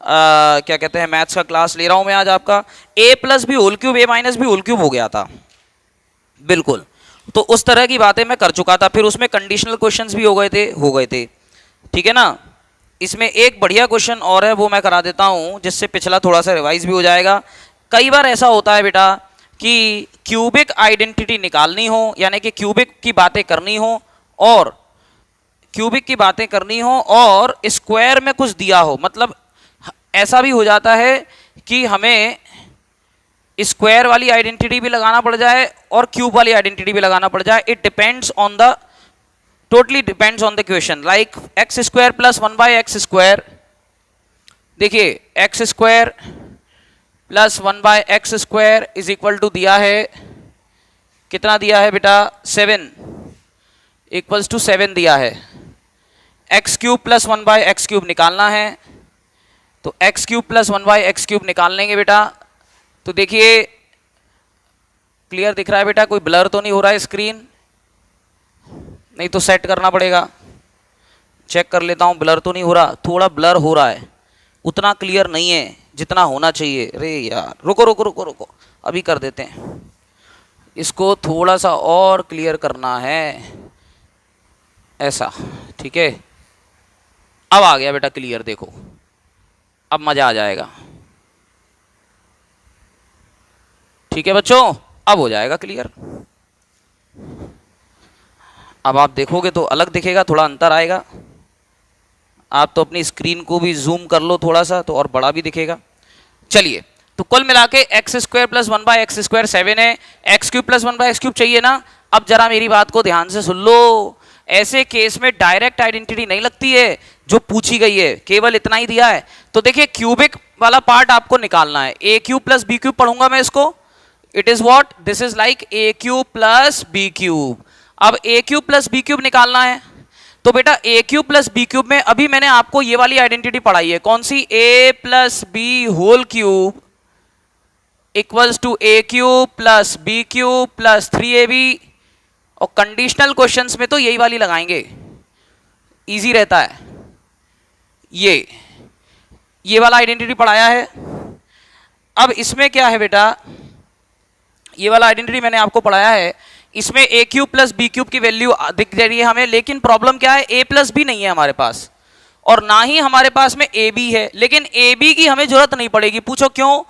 क्या कहते हैं मैथ्स का क्लास ले रहा हूं मैं आज आपका। ए प्लस बी होल क्यूब, ए माइनस बी होल क्यूब हो गया था बिल्कुल। तो उस तरह की बातें मैं कर चुका था, फिर उसमें कंडीशनल क्वेश्चंस भी हो गए थे, ठीक है ना। इसमें एक बढ़िया क्वेश्चन और है, वो मैं करा देता हूं, जिससे पिछला थोड़ा सा रिवाइज भी हो जाएगा। कई बार ऐसा होता है बेटा कि क्यूबिक आइडेंटिटी निकालनी हो, यानी कि क्यूबिक की बातें करनी हो, और क्यूबिक की बातें करनी हो और स्क्वायर में कुछ दिया हो। मतलब ऐसा भी हो जाता है कि हमें स्क्वायर वाली आइडेंटिटी भी लगाना पड़ जाए और क्यूब वाली आइडेंटिटी भी लगाना पड़ जाए। It depends on the, totally depends on the question. Like X square plus 1/x square, देखिए x square plus 1/x square is equal to दिया है, कितना दिया है बेटा, 7 इक्वल्स टू 7 दिया है। X cube plus 1/x cube निकालना है, तो x cube plus 1/x cube निकाल लेंगे बेटा। तो देखिए क्लियर दिख रहा है बेटा, कोई ब्लर तो नहीं हो रहा है स्क्रीन, नहीं तो सेट करना पड़ेगा। चेक कर लेता हूं, ब्लर तो नहीं हो रहा, थोड़ा ब्लर हो रहा है, उतना क्लियर नहीं है जितना होना चाहिए। अरे यार रुको रुको रुको रुको, अभी कर देते हैं, इसको थोड़ा सा और क्लियर करना है, ऐसा, ठीक है। अब आ गया बेटा क्लियर, देखो अब मजा आ जाएगा, ठीक है बच्चों, अब हो जाएगा क्लियर। अब आप देखोगे तो अलग दिखेगा, थोड़ा अंतर आएगा। आप तो अपनी स्क्रीन को भी जूम कर लो थोड़ा सा, तो और बड़ा भी दिखेगा। चलिए, तो कुल मिला के x square plus 1/x square 7 है, x cube plus 1/x cube चाहिए ना। अब जरा मेरी बात को ध्यान से सुन लो, ऐसे केस में डायरेक्ट आइडेंटिटी नहीं लगती है जो पूछी गई है, केवल इतना ही दिया है। तो देखिए क्यूबिक वाला पार्ट आपको निकालना है, ए क्यूब प्लस बी क्यूब पढ़ूंगा मैं इसको, it is what, this is like a cube plus B cube. अब ए क्यूब प्लस बी क्यूब निकालना है, तो बेटा a cube plus B cube में अभी मैंने आपको ये वाली आइडेंटिटी पढ़ाई है, कौन सी, A plus B whole cube equals to A cube plus B cube plus 3ab। और कंडीशनल क्वेश्चंस में तो यही वाली लगाएंगे, इजी रहता है। ये वाला आइडेंटिटी पढ़ाया है। अब इसमें क्या है बेटा, ये वाला आइडेंटिटी मैंने आपको पढ़ाया है, इसमें ए क्यूब प्लस बी क्यूब की वैल्यू दिख रही है हमें, लेकिन प्रॉब्लम क्या है, ए प्लस बी नहीं है हमारे पास, और ना ही हमारे पास में ए बी है। लेकिन ए बी की हमें जरूरत नहीं पड़ेगी, पूछो क्यों।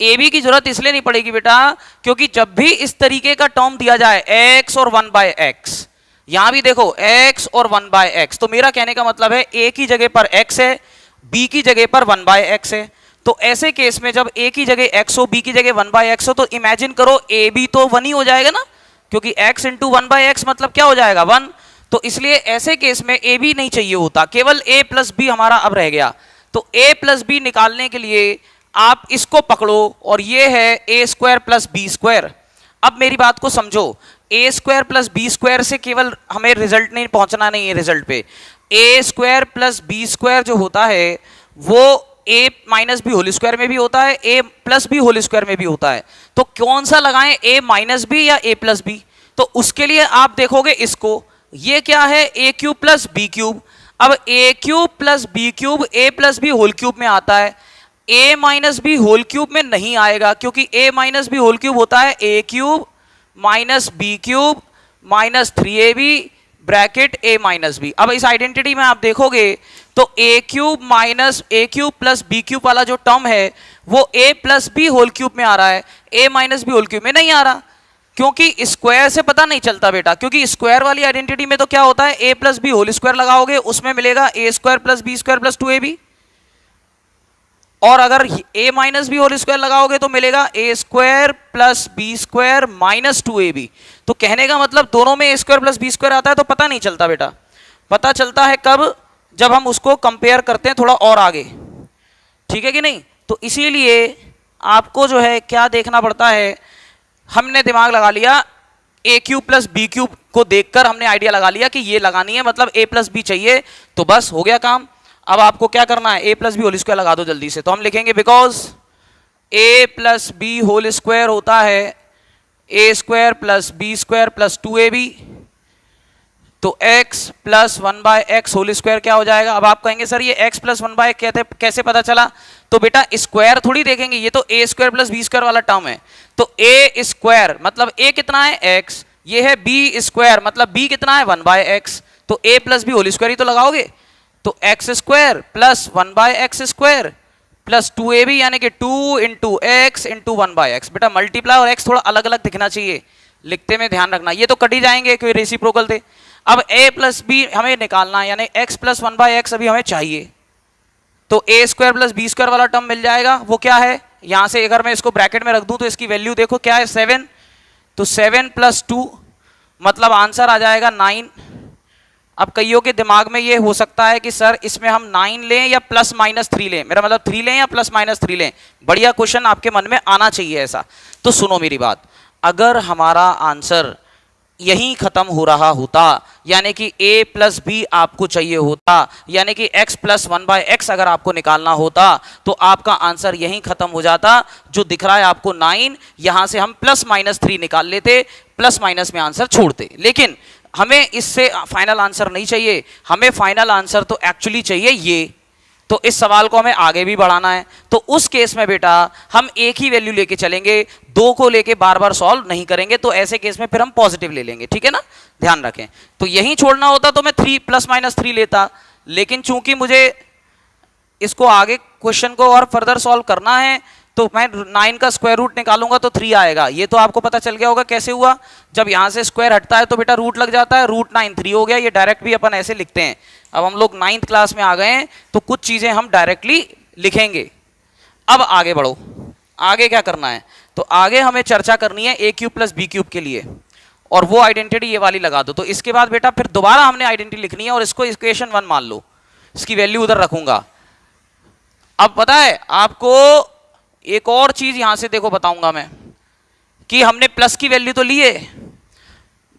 ए बी की जरूरत इसलिए नहीं पड़ेगी बेटा, क्योंकि जब भी इस तरीके का टर्म दिया जाए x और 1/x, यहां भी देखो x और 1/x, तो मेरा कहने का मतलब है a की जगह पर x है, b की जगह पर 1/x है। तो ऐसे केस में जब a की जगह x हो, b की जगह 1/x हो, तो इमेजिन करो a b तो 1 ही हो जाएगा ना, क्योंकि x इंटू 1/x मतलब क्या हो जाएगा, 1। तो इसलिए ऐसे केस में a b नहीं चाहिए होता, केवल a प्लस बी हमारा अब रह गया। तो a प्लस बी निकालने के लिए आप इसको पकड़ो, और ये है A square plus B square. अब मेरी बात को समझो, ए स्क्वायर प्लस बी स्क्वायर से केवल हमें रिजल्ट नहीं पहुंचना नहीं है, रिजल्ट पे ए स्क्वायर प्लस बी स्क्वायर जो होता है वो ए माइनस बी होल स्क्वायर में भी होता है, A plus B whole square में भी होता है। तो कौन सा लगाएं, ए माइनस बी या ए प्लस बी। तो उसके लिए आप देखोगे इसको, ये क्या है, ए क्यूब प्लस बी क्यूब। अब ए cube plus B cube A plus B whole cube में आता है, A minus B whole cube में नहीं आएगा, क्योंकि A minus B whole cube होता है ए cube minus B cube minus 3ab bracket ए माइनस बी। अब इस आइडेंटिटी में आप देखोगे तो ए क्यूब प्लस बी क्यूब वाला जो टर्म है वो A plus B whole cube में आ रहा है, A minus B whole cube में नहीं आ रहा, क्योंकि स्क्वायर से पता नहीं चलता बेटा। क्योंकि स्क्वायर वाली आइडेंटिटी में तो क्या होता है, A plus B whole square लगाओगे उसमें मिलेगा A square plus B square plus 2ab, और अगर a minus B whole square लगाओगे तो मिलेगा A square plus B square minus 2ab। तो कहने का मतलब दोनों में A square plus B square आता है, तो पता नहीं चलता बेटा। पता चलता है कब, जब हम उसको कंपेयर करते हैं थोड़ा और आगे, ठीक है कि नहीं। तो इसीलिए आपको जो है क्या देखना पड़ता है, हमने दिमाग लगा लिया, ए क्यूब प्लस बी क्यूब को देखकर हमने आइडिया लगा लिया कि ये लगानी है, मतलब ए प्लस बी चाहिए, तो बस हो गया काम। अब आपको क्या करना है, A plus B whole square लगा दो जल्दी से। तो हम लिखेंगे because A plus B whole square होता है A square plus B square plus 2ab, तो x plus 1/x whole square क्या हो जाएगा। अब आप कहेंगे सर ये x प्लस 1/x कहते कैसे पता चला, तो बेटा स्क्वायर थोड़ी देखेंगे, ये तो a square plus b square वाला टर्म है। तो a स्क्वायर मतलब a कितना है x, ये है b स्क्वायर मतलब b कितना है 1/x, तो a plus b whole square ही तो लगाओगे। तो x square plus 1/x square plus 2ab यानी कि 2 इंटू एक्स इंटू 1/x। बेटा मल्टीप्लाई और x थोड़ा अलग अलग दिखना चाहिए, लिखते में ध्यान रखना, ये तो कट ही जाएंगे क्योंकि रेसिप्रोकल थे। अब a प्लस b हमें निकालना है, यानी x प्लस 1/x अभी हमें चाहिए। तो a square plus b square वाला टर्म मिल जाएगा, वो क्या है, यहां से अगर मैं इसको ब्रैकेट में रख दूं तो इसकी वैल्यू देखो क्या है 7, तो 7 प्लस 2 मतलब आंसर आ जाएगा 9। अब कईयों के दिमाग में ये हो सकता है कि सर इसमें हम 9 लें या प्लस माइनस 3 लें, मेरा मतलब 3 लें या प्लस माइनस 3 लें। बढ़िया क्वेश्चन आपके मन में आना चाहिए ऐसा। तो सुनो मेरी बात, अगर हमारा आंसर यहीं खत्म हो रहा होता, यानी कि a प्लस बी आपको चाहिए होता, यानी कि x प्लस 1/x अगर आपको निकालना होता, तो आपका आंसर यहीं खत्म हो जाता। जो दिख रहा है आपको 9, यहां से हम प्लस माइनस 3 निकाल लेते, प्लस माइनस में आंसर छोड़ते। लेकिन हमें इससे फाइनल आंसर नहीं चाहिए, हमें फाइनल आंसर तो एक्चुअली चाहिए ये। तो इस सवाल को हमें आगे भी बढ़ाना है, तो उस केस में बेटा हम एक ही वैल्यू लेके चलेंगे, दो को लेके बार बार सॉल्व नहीं करेंगे। तो ऐसे केस में फिर हम पॉजिटिव ले लेंगे, ठीक है ना, ध्यान रखें। तो यहीं छोड़ना होता तो मैं 3 प्लस माइनस 3 लेता, लेकिन चूंकि मुझे इसको आगे क्वेश्चन को और फर्दर सॉल्व करना है, तो मैं 9 का स्क्वायर रूट निकालूंगा तो 3 आएगा। ये तो आपको पता चल गया होगा कैसे हुआ, जब यहां से स्क्वायर हटता है तो बेटा रूट लग जाता है, रूट 9 3 हो गया। ये डायरेक्ट भी अपन ऐसे लिखते हैं। अब हम लोग 9th क्लास में आ गए हैं, तो कुछ चीजें हम डायरेक्टली लिखेंगे। अब आगे बढ़ो, आगे क्या करना है, तो आगे हमें चर्चा करनी है a cube plus B cube के लिए, और वो आइडेंटिटी ये वाली लगा दो। तो इसके बाद बेटा फिर दोबारा हमने आइडेंटिटी लिखनी है, और इसको इक्वेशन 1 मान लो, इसकी वैल्यू उधर रखूंगा। अब पता है आपको एक और चीज यहां से देखो बताऊंगा मैं, कि हमने प्लस की वैल्यू तो ली है,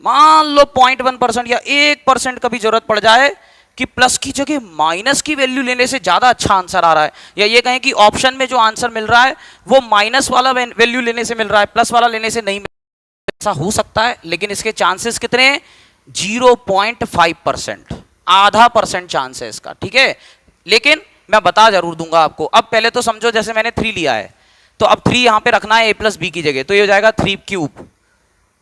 मान लो 0.1% या 1% कभी जरूरत पड़ जाए कि प्लस की जगह माइनस की वैल्यू लेने से ज्यादा अच्छा आंसर आ रहा है, या ये कहें कि ऑप्शन में जो आंसर मिल रहा है वो माइनस वाला वैल्यू लेने से मिल रहा है, प्लस वाला लेने से नहीं मिल रहा, ऐसा हो सकता है। लेकिन इसके चांसेस कितने हैं, 0.5%, आधा % चांस है इसका, ठीक है। लेकिन मैं बता जरूर दूंगा आपको। अब पहले तो समझो जैसे मैंने 3 लिया है, तो अब 3 यहां पे रखना है a प्लस बी की जगह, तो ये हो जाएगा 3 क्यूब।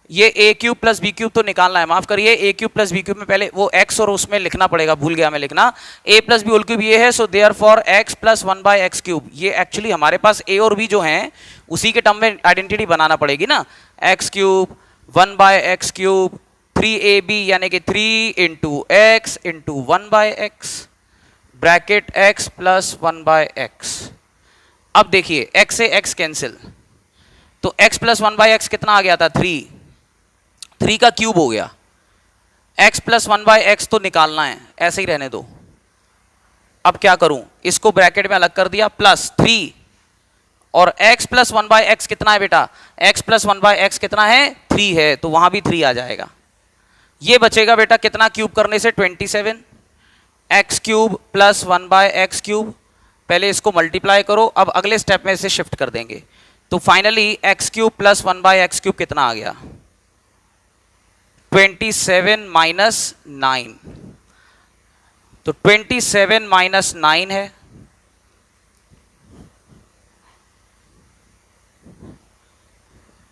ये a cube plus B cube तो निकालना है, माफ करिए, a cube plus B cube में पहले वो x और उसमें लिखना पड़ेगा, भूल गया मैं लिखना। a plus B whole cube ये है, so therefore x plus 1/x cube. ये एक्चुअली हमारे पास a और b जो हैं उसी के टर्म में आइडेंटिटी बनाना पड़ेगी ना, x cube 1/x cube 3ab यानी कि 3 into x into 1/x bracket x plus 1/x। अब देखिए x से x कैंसिल, तो x प्लस 1/x कितना आ गया था 3 का क्यूब हो गया। x प्लस 1/x तो निकालना है, ऐसे ही रहने दो। अब क्या करूं, इसको ब्रैकेट में अलग कर दिया, प्लस 3 और x प्लस 1/x कितना है बेटा, x प्लस 1/x कितना है 3 है, तो वहां भी 3 आ जाएगा। ये बचेगा बेटा कितना क्यूब करने से 27, x cube plus 1/x cube. पहले इसको मल्टीप्लाई करो, अब अगले स्टेप में इसे शिफ्ट कर देंगे, तो finally x cube plus 1/x cube कितना आ गया 27 माइनस 9, तो 27 माइनस 9 है,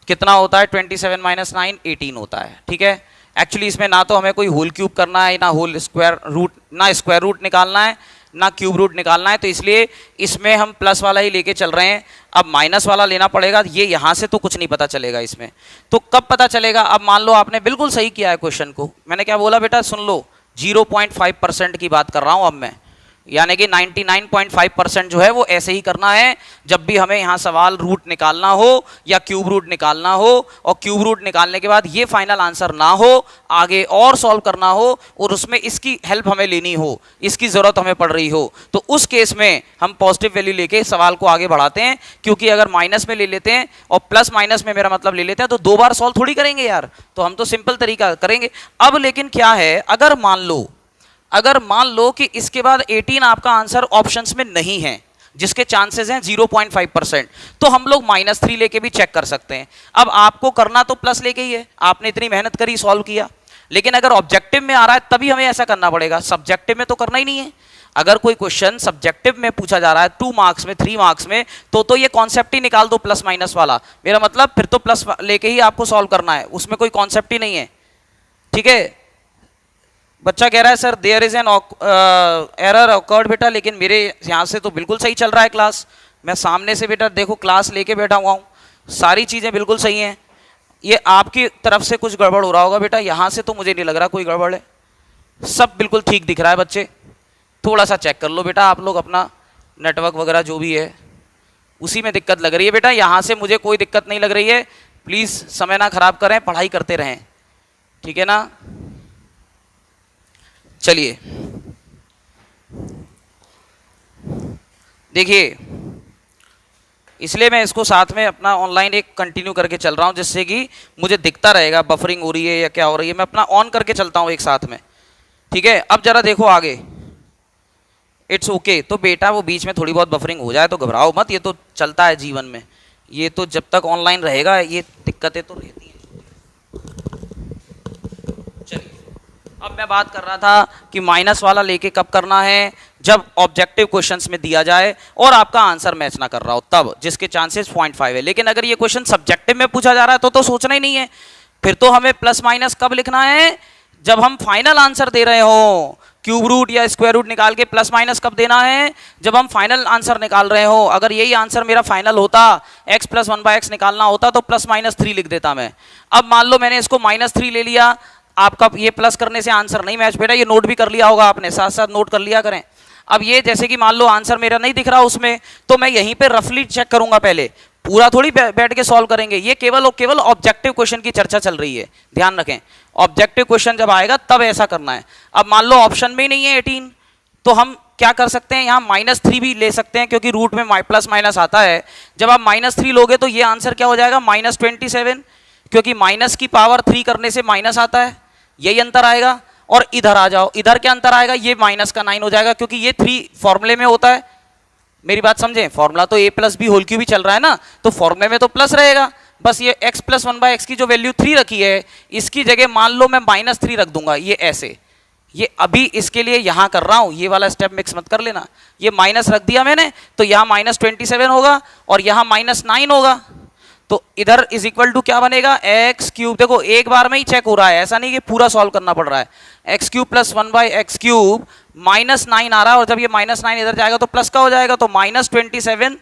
कितना होता है 27 माइनस 9 18 होता है, ठीक है। एक्चुअली इसमें ना तो हमें कोई होल क्यूब करना है, ना होल स्क्वायर रूट, ना स्क्वायर रूट निकालना है, ना क्यूब रूट निकालना है, तो इसलिए इसमें हम प्लस वाला ही लेके चल रहे हैं। अब माइनस वाला लेना पड़ेगा, ये यहां से तो कुछ नहीं पता चलेगा इसमें, तो कब पता चलेगा। अब मान लो आपने बिल्कुल सही किया है क्वेश्चन को, मैंने क्या बोला बेटा सुन लो, 0.5% की बात कर रहा हूं अब मैं, यानी कि 99.5% जो है वो ऐसे ही करना है जब भी हमें यहाँ सवाल रूट निकालना हो या क्यूब रूट निकालना हो, और क्यूब रूट निकालने के बाद ये फाइनल आंसर ना हो, आगे और सॉल्व करना हो और उसमें इसकी हेल्प हमें लेनी हो, इसकी ज़रूरत हमें पड़ रही हो, तो उस केस में हम पॉजिटिव वैल्यू लेके सवाल को आगे बढ़ाते हैं। क्योंकि अगर माइनस में ले लेते हैं और प्लस माइनस में मेरा मतलब ले लेते हैं, तो 2 बार सॉल्व थोड़ी करेंगे यार, तो हम तो सिंपल तरीका करेंगे। अब लेकिन क्या है, अगर मान लो कि इसके बाद 18 आपका आंसर ऑप्शंस में नहीं है, जिसके चांसेस हैं 0.5%, तो हम लोग -3 लेके भी चेक कर सकते हैं। अब आपको करना तो प्लस लेके ही है, आपने इतनी मेहनत करी, सॉल्व किया, लेकिन अगर ऑब्जेक्टिव में आ रहा है तभी हमें ऐसा करना पड़ेगा, सब्जेक्टिव में तो करना ही नहीं है। अगर कोई क्वेश्चन सब्जेक्टिव में पूछा जा रहा है 2 मार्क्स में 3 मार्क्स में, तो ये कॉन्सेप्ट ही निकाल दो प्लस माइनस वाला। मेरा मतलब फिर तो प्लस लेके ही आपको सॉल्व करना है, उसमें कोई कॉन्सेप्ट ही नहीं है। ठीक है, बच्चा कह रहा है sir there is an error occurred बेटा, लेकिन मेरे यहाँ से तो बिल्कुल सही चल रहा है क्लास। मैं सामने से बेटा देखो क्लास लेके बैठा हुआ हूँ, सारी चीज़ें बिल्कुल सही हैं। ये आपकी तरफ से कुछ गड़बड़ हो रहा होगा बेटा, यहाँ से तो मुझे नहीं लग रहा कोई गड़बड़ है, सब बिल्कुल ठीक दिख रहा है। बच्चे थोड़ा सा चेक कर लो बेटा आप लोग अपना नेटवर्क वगैरह जो भी है, उसी में दिक्कत लग रही है बेटा, यहाँ से मुझे कोई दिक्कत नहीं लग रही है। प्लीज़ समय ना खराब करें, पढ़ाई करते रहें, ठीक है ना। चलिए देखिए, इसलिए मैं इसको साथ में अपना ऑनलाइन एक कंटिन्यू करके चल रहा हूँ, जिससे कि मुझे दिखता रहेगा बफरिंग हो रही है या क्या हो रही है। मैं अपना ऑन करके चलता हूँ एक साथ में, ठीक है। अब जरा देखो आगे, इट्स ओके तो बेटा वो बीच में थोड़ी बहुत बफरिंग हो जाए तो घबराओ मत, ये तो चलता है जीवन में, ये तो जब तक ऑनलाइन रहेगा ये दिक्कतें तो रहती हैं। चलिए, अब मैं बात कर रहा था कि माइनस वाला लेके कब करना है, जब ऑब्जेक्टिव क्वेश्चंस में दिया जाए और आपका आंसर मैच ना कर रहा हो तब, जिसके चांसेस 0.5 है। लेकिन अगर ये क्वेश्चन सब्जेक्टिव में पूछा जा रहा है तो सोचना ही नहीं है, फिर तो हमें प्लस माइनस कब लिखना है, जब हम फाइनल आंसर दे रहे हो। क्यूब रूट या स्क्वायर रूट निकाल के प्लस माइनस कब देना है, जब हम फाइनल आंसर निकाल रहे हो। अगर यही आंसर मेरा फाइनल होता, x + 1/x निकालना होता, तो प्लस माइनस 3 लिख देता मैं। अब मान लो मैंने इसको -3 ले लिया, आपका ये प्लस करने से आंसर नहीं मैच, बेटा ये नोट भी कर लिया होगा आपने, साथ साथ नोट कर लिया करें। अब ये जैसे कि मान लो आंसर मेरा नहीं दिख रहा उसमें, तो मैं यहीं पे रफली चेक करूंगा, पहले पूरा थोड़ी बैठ के सॉल्व करेंगे। ये केवल और केवल ऑब्जेक्टिव क्वेश्चन की चर्चा चल रही है, ध्यान रखें। ऑब्जेक्टिव क्वेश्चन जब आएगा तब ऐसा करना है। अब मान लो ऑप्शन में ही नहीं है 18, तो हम क्या कर सकते हैं, यहाँ -3 भी ले सकते हैं, क्योंकि रूट में प्लस माइनस आता है। जब आप -3 लोगे तो ये आंसर क्या हो जाएगा, -27, क्योंकि माइनस की पावर 3 करने से माइनस आता है, यही अंतर आएगा। और इधर आ जाओ, इधर क्या अंतर आएगा, ये -9 हो जाएगा, क्योंकि ये 3 फॉर्मूले में होता है। मेरी बात समझें, फॉर्मूला तो a + b होल क्यूब भी चल रहा है ना, तो फॉर्मूले में तो प्लस रहेगा। बस ये x + 1/x की जो वैल्यू 3 रखी है, इसकी जगह मान लो मैं -3 रख दूंगा, ये ऐसे। ये अभी इसके लिए यहां कर रहा हूं, ये वाला स्टेप मिक्स मत कर लेना। ये माइनस रख दिया मैंने, तो यहां -27 होगा और यहां -9 होगा, तो इधर इज इक्वल टू क्या बनेगा, x3। देखो एक बार में ही चेक हो रहा है, ऐसा नहीं कि पूरा सॉल्व करना पड़ रहा है। x3 + 1/x3 -9 आ रहा है, और जब ये -9 इधर जाएगा तो प्लस का हो जाएगा, तो -27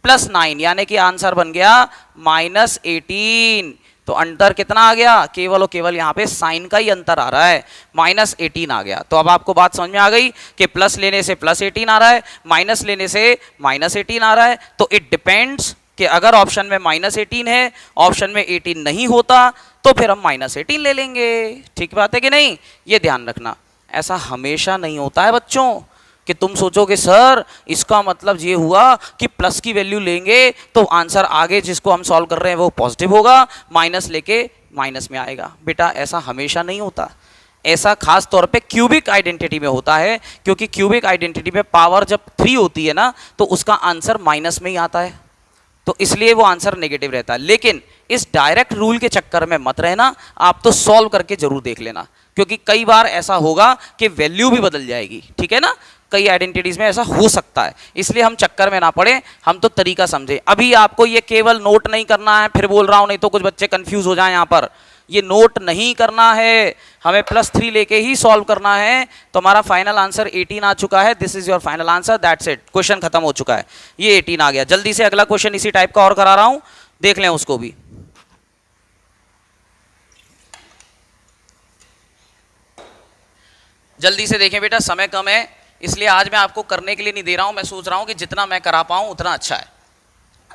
+ 9, यानी कि आंसर बन गया -18। तो अंतर कितना आ गया, केवल और केवल यहाँ पे साइन का ही अंतर आ रहा है, -18 आ गया। तो अब आपको बात समझ में आ गई कि प्लस लेने से +18 आ रहा है, माइनस लेने से -18 आ रहा है। तो इट डिपेंड्स कि अगर ऑप्शन में -18 है, ऑप्शन में 18 नहीं होता, तो फिर हम -18 ले लेंगे। ठीक बात है कि नहीं, ये ध्यान रखना। ऐसा हमेशा नहीं होता है बच्चों कि तुम सोचोगे सर इसका मतलब ये हुआ कि प्लस की वैल्यू लेंगे तो आंसर आगे जिसको हम सॉल्व कर रहे हैं वो पॉजिटिव होगा, माइनस लेके माइनस में आएगा। बेटा ऐसा हमेशा नहीं होता, ऐसा खास तौर पे क्यूबिक आइडेंटिटी में होता है, क्योंकि क्यूबिक आइडेंटिटी में पावर जब 3 होती है ना, तो उसका आंसर माइनस में ही आता है, तो इसलिए वो आंसर नेगेटिव रहता है। लेकिन इस डायरेक्ट रूल के चक्कर में मत रहना, आप तो सॉल्व करके जरूर देख लेना, क्योंकि कई बार ऐसा होगा कि वैल्यू भी बदल जाएगी, ठीक है ना, कई आइडेंटिटीज में ऐसा हो सकता है। इसलिए हम चक्कर में ना पड़े, हम तो तरीका समझे। अभी आपको ये केवल नोट नहीं करना है, फिर बोल रहा हूं, नहीं तो कुछ बच्चे कंफ्यूज हो जाएं यहाँ पर। ये नोट नहीं करना है, हमें +3 लेके ही सॉल्व करना है। तो हमारा फाइनल आंसर 18 आ चुका है, this is your final answer, that's it, question खत्म हो चुका है, ये 18 आ गया। जल्दी से अगला क्वेश्चन इसी टाइप का और करा रहा हूं, देख लें उसको भी। जल्दी से देखें बेटा, समय कम है, इसलिए आज मैं आपको करने के लिए नहीं दे रहा हूं, मैं सोच रहा हूं कि जितना मैं करा पाऊं उतना अच्छा है,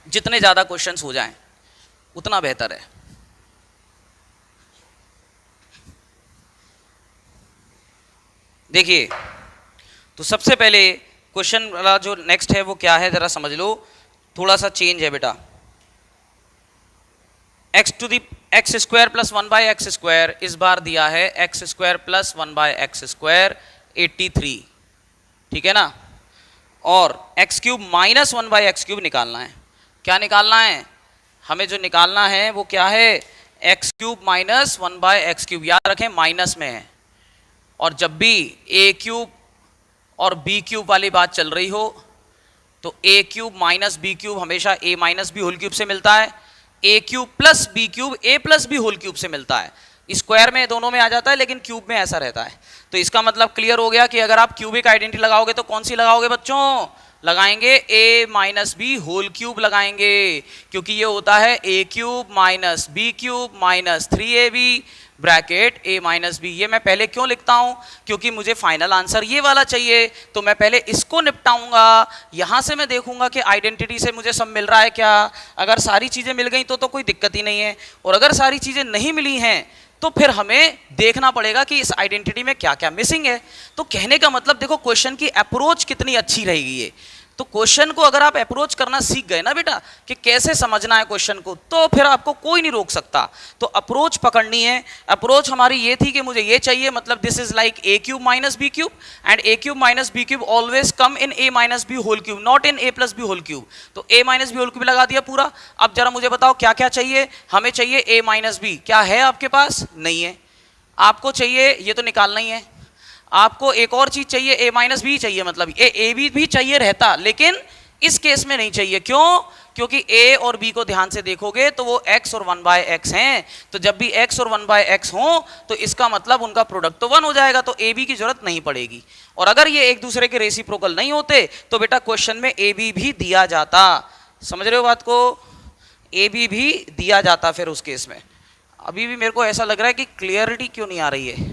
जितने ज्यादा क्वेश्चंस हो जाएं उतना बेहतर है। देखिए, तो सबसे पहले क्वेश्चन वाला जो नेक्स्ट है वो क्या है, जरा समझ लो, थोड़ा सा चेंज है बेटा। x² + 1/x², इस बार दिया है x² + 1/x², 83, ठीक है ना। और x³ - 1/x³ निकालना है। क्या निकालना है, हमें जो निकालना है वो क्या है, एक्स क्यूब माइनस 1/x³ याद रखें माइनस में है। और जब भी ए क्यूब और बी क्यूब वाली बात चल रही हो तो ए क्यूब माइनस बी क्यूब हमेशा ए माइनस बी होल क्यूब से मिलता है, ए cube plus B cube A plus B whole cube से मिलता है। स्क्वायर में दोनों में आ जाता है लेकिन क्यूब में ऐसा रहता है। तो इसका मतलब क्लियर हो गया कि अगर आप क्यूबिक आइडेंटिटी लगाओगे तो कौन सी लगाओगे बच्चों? लगाएंगे a minus B whole cube लगाएंगे, क्योंकि ये होता है ए cube minus B cube minus 3ab bracket ए माइनस बी। ये मैं पहले क्यों लिखता हूं? क्योंकि मुझे फाइनल आंसर ये वाला चाहिए, तो मैं पहले इसको निपटाऊंगा। यहां से मैं देखूंगा कि आइडेंटिटी से मुझे सब मिल रहा है क्या। अगर सारी चीजें मिल गई तो कोई दिक्कत ही नहीं है, और अगर सारी चीजें नहीं मिली हैं तो फिर हमें देखना पड़ेगा कि इस आइडेंटिटी में क्या क्या मिसिंग है। तो कहने का मतलब देखो क्वेश्चन की अप्रोच कितनी अच्छी रहेगी ये। तो क्वेश्चन को अगर आप अप्रोच करना सीख गए ना बेटा कि कैसे समझना है क्वेश्चन को, तो फिर आपको कोई नहीं रोक सकता। तो अप्रोच पकड़नी है। अप्रोच हमारी ये थी कि मुझे ये चाहिए, मतलब this is like a cube minus B cube and a cube minus B cube always come in a minus B whole cube, not in a plus B whole cube. तो a minus B whole cube लगा दिया पूरा। अब जरा मुझे बताओ क्या क्या चाहिए? हमें चाहिए ए माइनस बी। क्या है आपके पास? नहीं है। आपको चाहिए, ये तो निकालना ही है। आपको एक और चीज चाहिए, ए माइनस बी चाहिए, मतलब ए बी भी चाहिए रहता, लेकिन इस केस में नहीं चाहिए। क्यों? क्योंकि ए और बी को ध्यान से देखोगे तो वो x और 1/x हैं। तो जब भी x और 1/x हो तो इसका मतलब उनका प्रोडक्ट तो 1 हो जाएगा, तो ए बी की जरूरत नहीं पड़ेगी। और अगर ये एक दूसरे के रेसिप्रोकल नहीं होते तो बेटा क्वेश्चन में ए बी भी दिया जाता। समझ रहे हो बात को? ए बी भी दिया जाता फिर उस केस में। अभी भी मेरे को ऐसा लग रहा है कि क्लियरिटी क्यों नहीं आ रही है।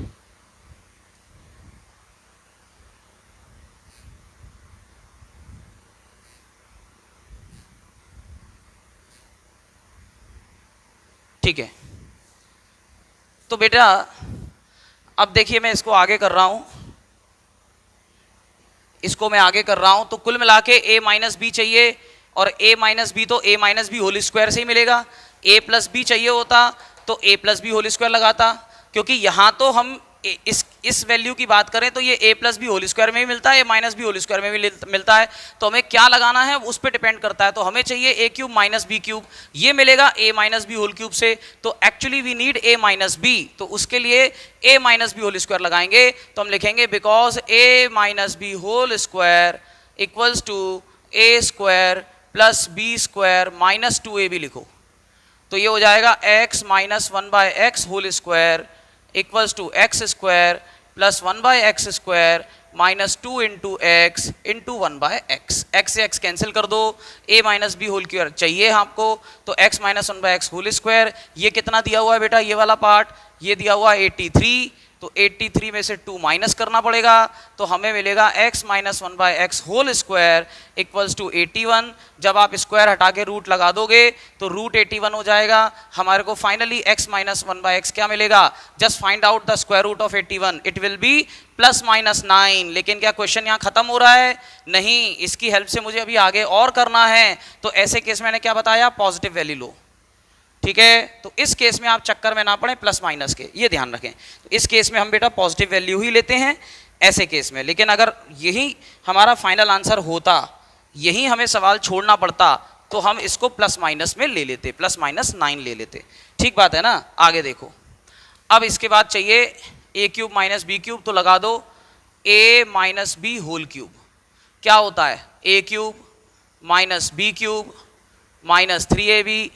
ठीक है, तो बेटा अब देखिए मैं इसको आगे कर रहा हूं, इसको मैं आगे कर रहा हूं। तो कुल मिला के ए माइनस बी चाहिए, और ए माइनस बी तो a minus B whole square से ही मिलेगा। ए प्लस बी चाहिए होता तो ए प्लस बी होल स्क्वायर लगाता, क्योंकि यहां तो हम इस वैल्यू की बात करें तो ये ए प्लस बी होल स्क्वायर में भी मिलता है, A minus B whole square में भी मिलता है। तो हमें क्या लगाना है उस पर डिपेंड करता है। तो हमें चाहिए a cube minus B cube, ये मिलेगा a minus B whole cube से। तो actually we need a minus b, तो उसके लिए a minus B whole square लगाएंगे। तो हम लिखेंगे because a minus B whole square equals to a square plus B square minus 2ab लिखो। तो ये हो जाएगा x minus 1/x whole square equals to x square plus 1/x square minus 2 into x into 1/x। X से x cancel कर दो, a minus B whole square चाहिए आपको, तो x minus 1/x whole square. ये कितना दिया हुआ है बेटा? ये वाला पार्ट ये दिया हुआ 83, तो 83 में से 2 माइनस करना पड़ेगा, तो हमें मिलेगा x minus 1/x whole square equals to 81। जब आप स्क्वायर हटा के रूट लगा दोगे तो रूट 81 हो जाएगा। हमारे को फाइनली x माइनस 1/x क्या मिलेगा? Just find out the square root of 81, it will be plus minus 9। लेकिन क्या क्वेश्चन यहाँ खत्म हो रहा है? नहीं, इसकी हेल्प से मुझे अभी आगे और करना है। तो ऐसे केस मैंने क्या बताया? पॉजिटिव वैल्यू लो। ठीक है, तो इस केस में आप चक्कर में ना पड़े प्लस माइनस के, ये ध्यान रखें। तो इस केस में हम बेटा पॉजिटिव वैल्यू ही लेते हैं ऐसे केस में। लेकिन अगर यही हमारा फाइनल आंसर होता, यही हमें सवाल छोड़ना पड़ता, तो हम इसको प्लस माइनस में ले लेते, प्लस माइनस 9 ले लेते। ठीक बात है ना? आगे देखो, अब इसके बाद चाहिए a cube minus B cube, तो लगा दो a minus B whole cube. क्या होता है? ए cube minus B cube minus 3ab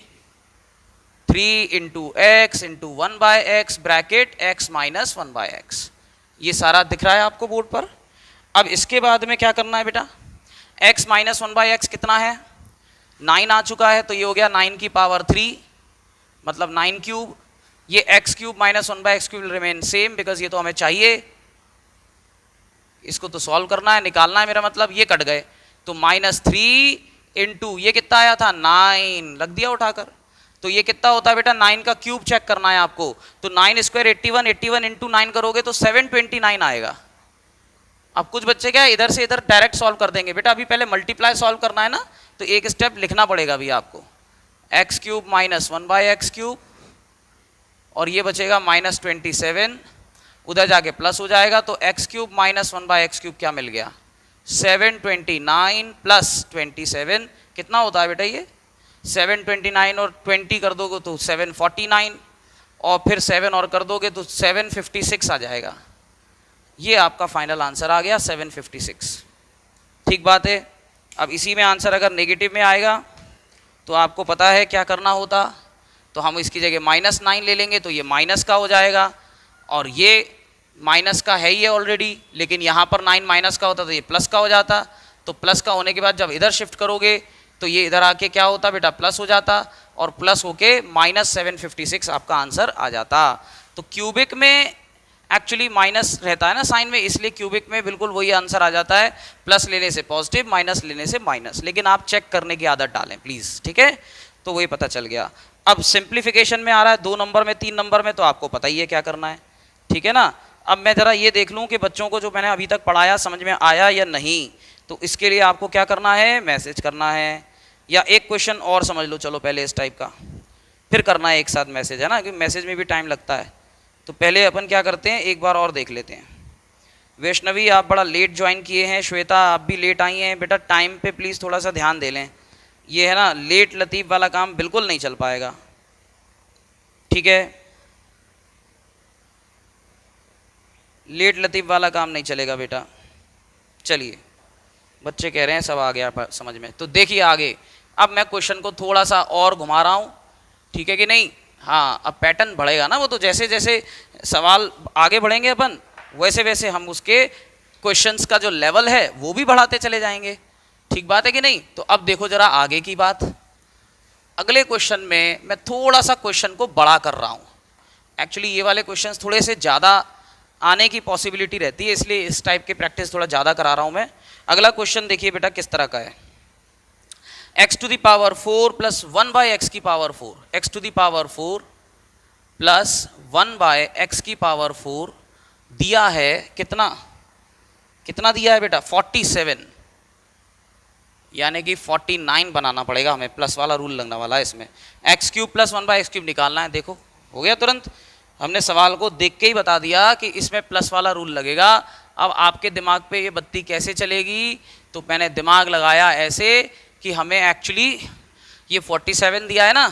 3 into x into 1/x bracket x minus 1/x। ये सारा दिख रहा है आपको बोर्ड पर। अब इसके बाद में क्या करना है बेटा? x माइनस 1/x कितना है? 9 आ चुका है, तो ये हो गया 9 की पावर 3, मतलब 9 क्यूब। ये x cube minus 1/x cube remain same, because ये तो हमें चाहिए। इसको तो सॉल्व करना है, निकालना है, मेरा मतलब ये कट गए। तो माइनस 3 इंटू ये कितना आया था? 9, रख दिया उठाकर। तो ये कितना होता है बेटा? 9 का क्यूब चेक करना है आपको। तो 9 स्क्वायर 81, 81 इंटू 9 करोगे तो 729 आएगा। अब कुछ बच्चे क्या इधर से इधर डायरेक्ट सॉल्व कर देंगे। बेटा अभी पहले मल्टीप्लाई सॉल्व करना है ना, तो एक स्टेप लिखना पड़ेगा अभी आपको। X cube minus 1/x cube, और ये बचेगा माइनस 27, उधर जाके प्लस हो जाएगा। तो x cube minus 1/x cube क्या मिल गया? 729 प्लस 27 कितना होता है बेटा? ये 729 और 20 कर दोगे तो 749। और फिर 7 और कर दोगे तो 756 आ जाएगा। ये आपका फाइनल आंसर आ गया 756। ठीक बात है। अब इसी में आंसर अगर नेगेटिव में आएगा तो आपको पता है क्या करना होता, तो हम इसकी जगह -9 ले लेंगे तो ये माइनस का हो जाएगा, और ये माइनस का है ही ऑलरेडी, लेकिन यहाँ पर 9 माइनस का होता तो ये प्लस का हो जाता। तो प्लस का होने के बाद जब इधर शिफ्ट करोगे तो ये इधर आके क्या होता बेटा, प्लस हो जाता, और प्लस होके -756 आपका आंसर आ जाता। तो क्यूबिक में एक्चुअली माइनस रहता है ना साइन में, इसलिए क्यूबिक में बिल्कुल वही आंसर आ जाता है, प्लस लेने से पॉजिटिव, माइनस लेने से माइनस। लेकिन आप चेक करने की आदत डालें प्लीज़, ठीक है। तो वही पता चल गया। अब सिंप्लीफिकेशन में आ रहा है 2 नंबर में 3 नंबर में, तो आपको पता ही है क्या करना है, ठीक है ना। अब मैं ज़रा ये देख लूँ कि बच्चों को जो मैंने अभी तक पढ़ाया समझ में आया या नहीं। तो इसके लिए आपको क्या करना है, मैसेज करना है, या एक क्वेश्चन और समझ लो चलो पहले इस टाइप का, फिर करना है एक साथ मैसेज, है ना, क्योंकि मैसेज में भी टाइम लगता है। तो पहले अपन क्या करते हैं, एक बार और देख लेते हैं। वैष्णवी आप बड़ा लेट ज्वाइन किए हैं, श्वेता आप भी लेट आई हैं, बेटा टाइम पे प्लीज़ थोड़ा सा ध्यान दे लें। ये है ना लेट लतीफ़ वाला काम बिल्कुल नहीं चल पाएगा, ठीक है। लेट लतीफ़ वाला काम नहीं चलेगा बेटा। चलिए बच्चे कह रहे हैं सब आ गया समझ में। तो देखिए आगे, अब मैं क्वेश्चन को थोड़ा सा और घुमा रहा हूँ, ठीक है कि नहीं। हाँ, अब पैटर्न बढ़ेगा ना, वो तो जैसे जैसे सवाल आगे बढ़ेंगे अपन वैसे वैसे हम उसके क्वेश्चंस का जो लेवल है वो भी बढ़ाते चले जाएंगे, ठीक बात है कि नहीं। तो अब देखो जरा आगे की बात। अगले क्वेश्चन में मैं थोड़ा सा क्वेश्चन को बड़ा कर रहा हूँ। एक्चुअली ये वाले क्वेश्चंस थोड़े से ज़्यादा आने की पॉसिबिलिटी रहती है, इसलिए इस टाइप के प्रैक्टिस थोड़ा ज़्यादा करा रहा हूँ मैं। अगला क्वेश्चन देखिए बेटा किस तरह का है। x to the power 4 plus 1 by x की power 4, x to the power 4 plus 1 by x की पावर 4 दिया है कितना, कितना दिया है बेटा 47, यानी कि 49 बनाना पड़ेगा हमें, प्लस वाला रूल लगने वाला है इसमें। X cube plus 1 by x cube निकालना है। देखो हो गया तुरंत, हमने सवाल को देख के ही बता दिया कि इसमें प्लस वाला रूल लगेगा। अब आपके दिमाग पे ये बत्ती कैसे चलेगी, तो मैंने दिमाग लगाया ऐसे कि हमें एक्चुअली ये 47 दिया है ना,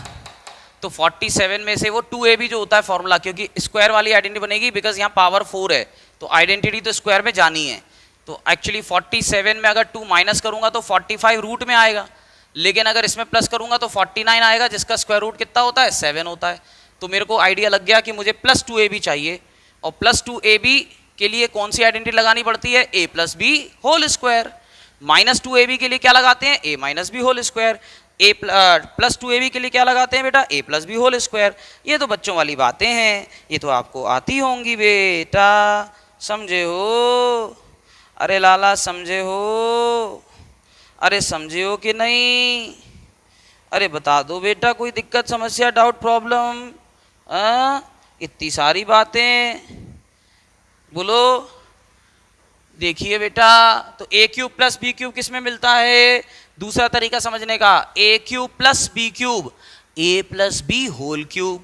तो 47 में से वो 2ab जो होता है फॉर्मूला, क्योंकि स्क्वायर वाली आइडेंटिटी बनेगी बिकॉज यहाँ पावर 4 है, तो आइडेंटिटी तो स्क्वायर में जानी है। तो एक्चुअली 47 में अगर 2 माइनस करूँगा तो 45 रूट में आएगा, लेकिन अगर इसमें प्लस करूँगा तो 49 आएगा, जिसका स्क्वायर रूट कितना होता है 7 होता है। तो मेरे को आइडिया लग गया कि मुझे प्लस 2ab चाहिए, और प्लस 2ab के लिए कौन सी आइडेंटिटी लगानी पड़ती है, a plus B whole square. Minus 2ab के लिए क्या लगाते हैं, a minus B whole square. a plus 2ab के लिए क्या लगाते हैं बेटा, a plus B whole square. ये तो बच्चों वाली बातें हैं, ये तो आपको आती होंगी बेटा, समझे हो। अरे लाला समझे हो, अरे समझे हो कि नहीं, अरे बता दो बेटा कोई दिक्कत समस्या डाउट प्रॉब्लम। इतनी सारी बातें बोलो। देखिए बेटा, तो a cube plus B cube किस में मिलता है, दूसरा तरीका समझने का, a cube plus B cube a plus B whole cube,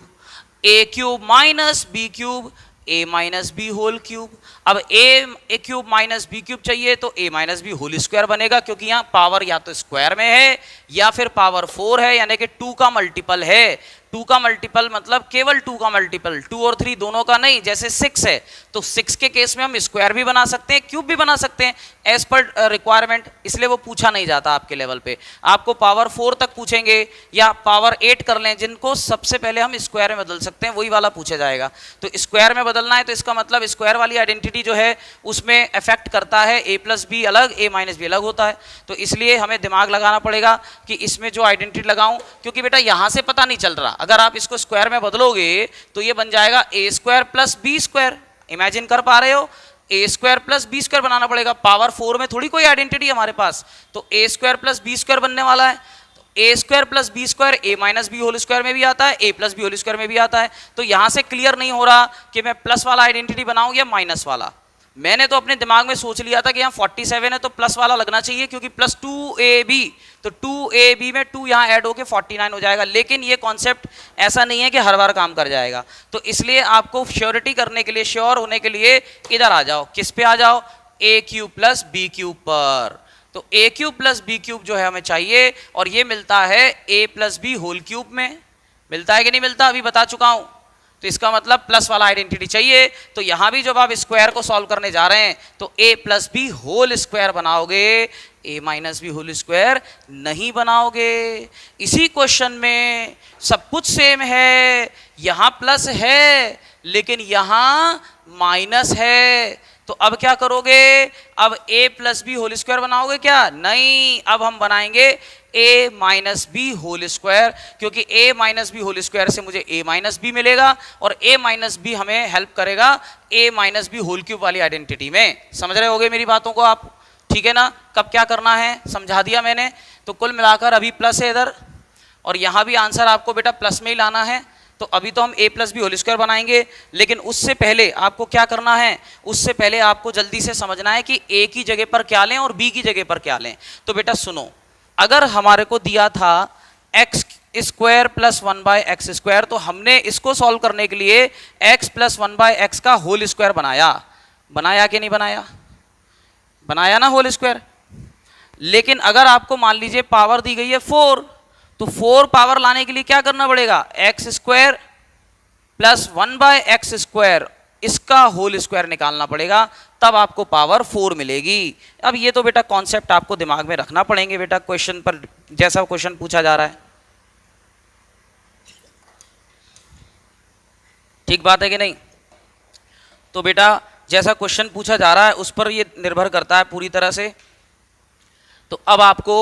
a cube minus B cube a minus B whole cube. अब a cube minus B cube चाहिए तो a minus B whole square बनेगा, क्योंकि यहाँ पावर या तो square में है या फिर पावर 4 है, यानी कि 2 का मल्टीपल है। 2 का मल्टीपल मतलब केवल 2 का मल्टीपल, 2 और 3 दोनों का नहीं। जैसे 6 है तो 6 के केस में हम स्क्वायर भी बना सकते हैं, क्यूब भी बना सकते हैं एज पर रिक्वायरमेंट, इसलिए वो पूछा नहीं जाता आपके लेवल पे। आपको पावर 4 तक पूछेंगे या पावर 8 कर लें, जिनको सबसे पहले हम स्क्वायर में बदल सकते हैं वही वाला पूछा जाएगा। तो स्क्वायर में बदलना है तो इसका मतलब स्क्वायर वाली आइडेंटिटी जो है उसमें अफेक्ट करता है, a प्लस बी अलग a माइनस बी अलग होता है। तो इसलिए हमें दिमाग लगाना पड़ेगा कि इसमें जो आइडेंटिटी लगाऊं, क्योंकि बेटा यहां से पता नहीं चल रहा, अगर आप इसको स्क्वायर में बदलोगे तो ये बन जाएगा a square plus B square. Imagine कर पा रहे हो, a square plus B square बनाना पड़ेगा, पावर 4 में थोड़ी कोई आइडेंटिटी हमारे पास, तो a square plus B square बनने वाला है। तो a square plus B square a minus B whole square में भी आता है, a plus B whole square में भी आता है। तो यहां से क्लियर नहीं हो रहा कि मैं प्लस वाला आइडेंटिटी बनाऊं या माइनस वाला। मैंने तो अपने दिमाग में सोच लिया था कि यहाँ 47 है तो प्लस वाला लगना चाहिए, क्योंकि प्लस 2ab, तो 2ab में 2 यहाँ ऐड होके 49 हो जाएगा। लेकिन ये कॉन्सेप्ट ऐसा नहीं है कि हर बार काम कर जाएगा, तो इसलिए आपको श्योरिटी करने के लिए, श्योर होने के लिए इधर आ जाओ, किस पे आ जाओ, a cube plus B cube पर। तो a cube plus B cube जो है हमें चाहिए, और ये मिलता है a plus B whole cube में। मिलता है कि नहीं मिलता, अभी बता चुका हूं। तो इसका मतलब प्लस वाला आइडेंटिटी चाहिए। तो यहां भी जब आप स्क्वायर को सॉल्व करने जा रहे हैं तो a plus B whole square बनाओगे, a minus B whole square नहीं बनाओगे। इसी क्वेश्चन में सब कुछ सेम है, यहां प्लस है लेकिन यहां माइनस है, तो अब क्या करोगे? अब a plus B whole square बनाओगे क्या? नहीं, अब हम बनाएंगे a minus B whole square, क्योंकि a minus B whole square से मुझे a माइनस बी मिलेगा और a माइनस बी हमें हेल्प करेगा a minus B whole cube वाली आइडेंटिटी में। समझ रहे होगे मेरी बातों को आप? ठीक है ना? कब क्या करना है समझा दिया मैंने। तो कुल मिलाकर अभी प्लस है इधर और यहां भी आंसर आपको बेटा प्लस में ही लाना है। तो अभी तो हम a plus B whole square बनाएंगे, लेकिन उससे पहले आपको क्या करना है? उससे पहले आपको जल्दी से समझना है कि a की जगह पर क्या लें और b की जगह पर क्या लें। तो बेटा सुनो, अगर हमारे को दिया था x square plus 1/x square, तो हमने इसको सॉल्व करने के लिए x प्लस 1/x का होल स्क्वायर बनाया। बनाया कि नहीं बनाया? बनाया ना होल स्क्वायर। लेकिन अगर आपको मान लीजिए पावर दी गई है 4, तो 4 पावर लाने के लिए क्या करना पड़ेगा? X square plus 1/x square, इसका होल स्क्वायर निकालना पड़ेगा, तब आपको पावर 4 मिलेगी। अब ये तो बेटा कॉन्सेप्ट आपको दिमाग में रखना पड़ेंगे बेटा, क्वेश्चन पर जैसा क्वेश्चन पूछा जा रहा है। ठीक बात है कि नहीं? तो बेटा जैसा क्वेश्चन पूछा जा रहा है उस पर ये निर्भर करता है पूरी तरह से। तो अब आपको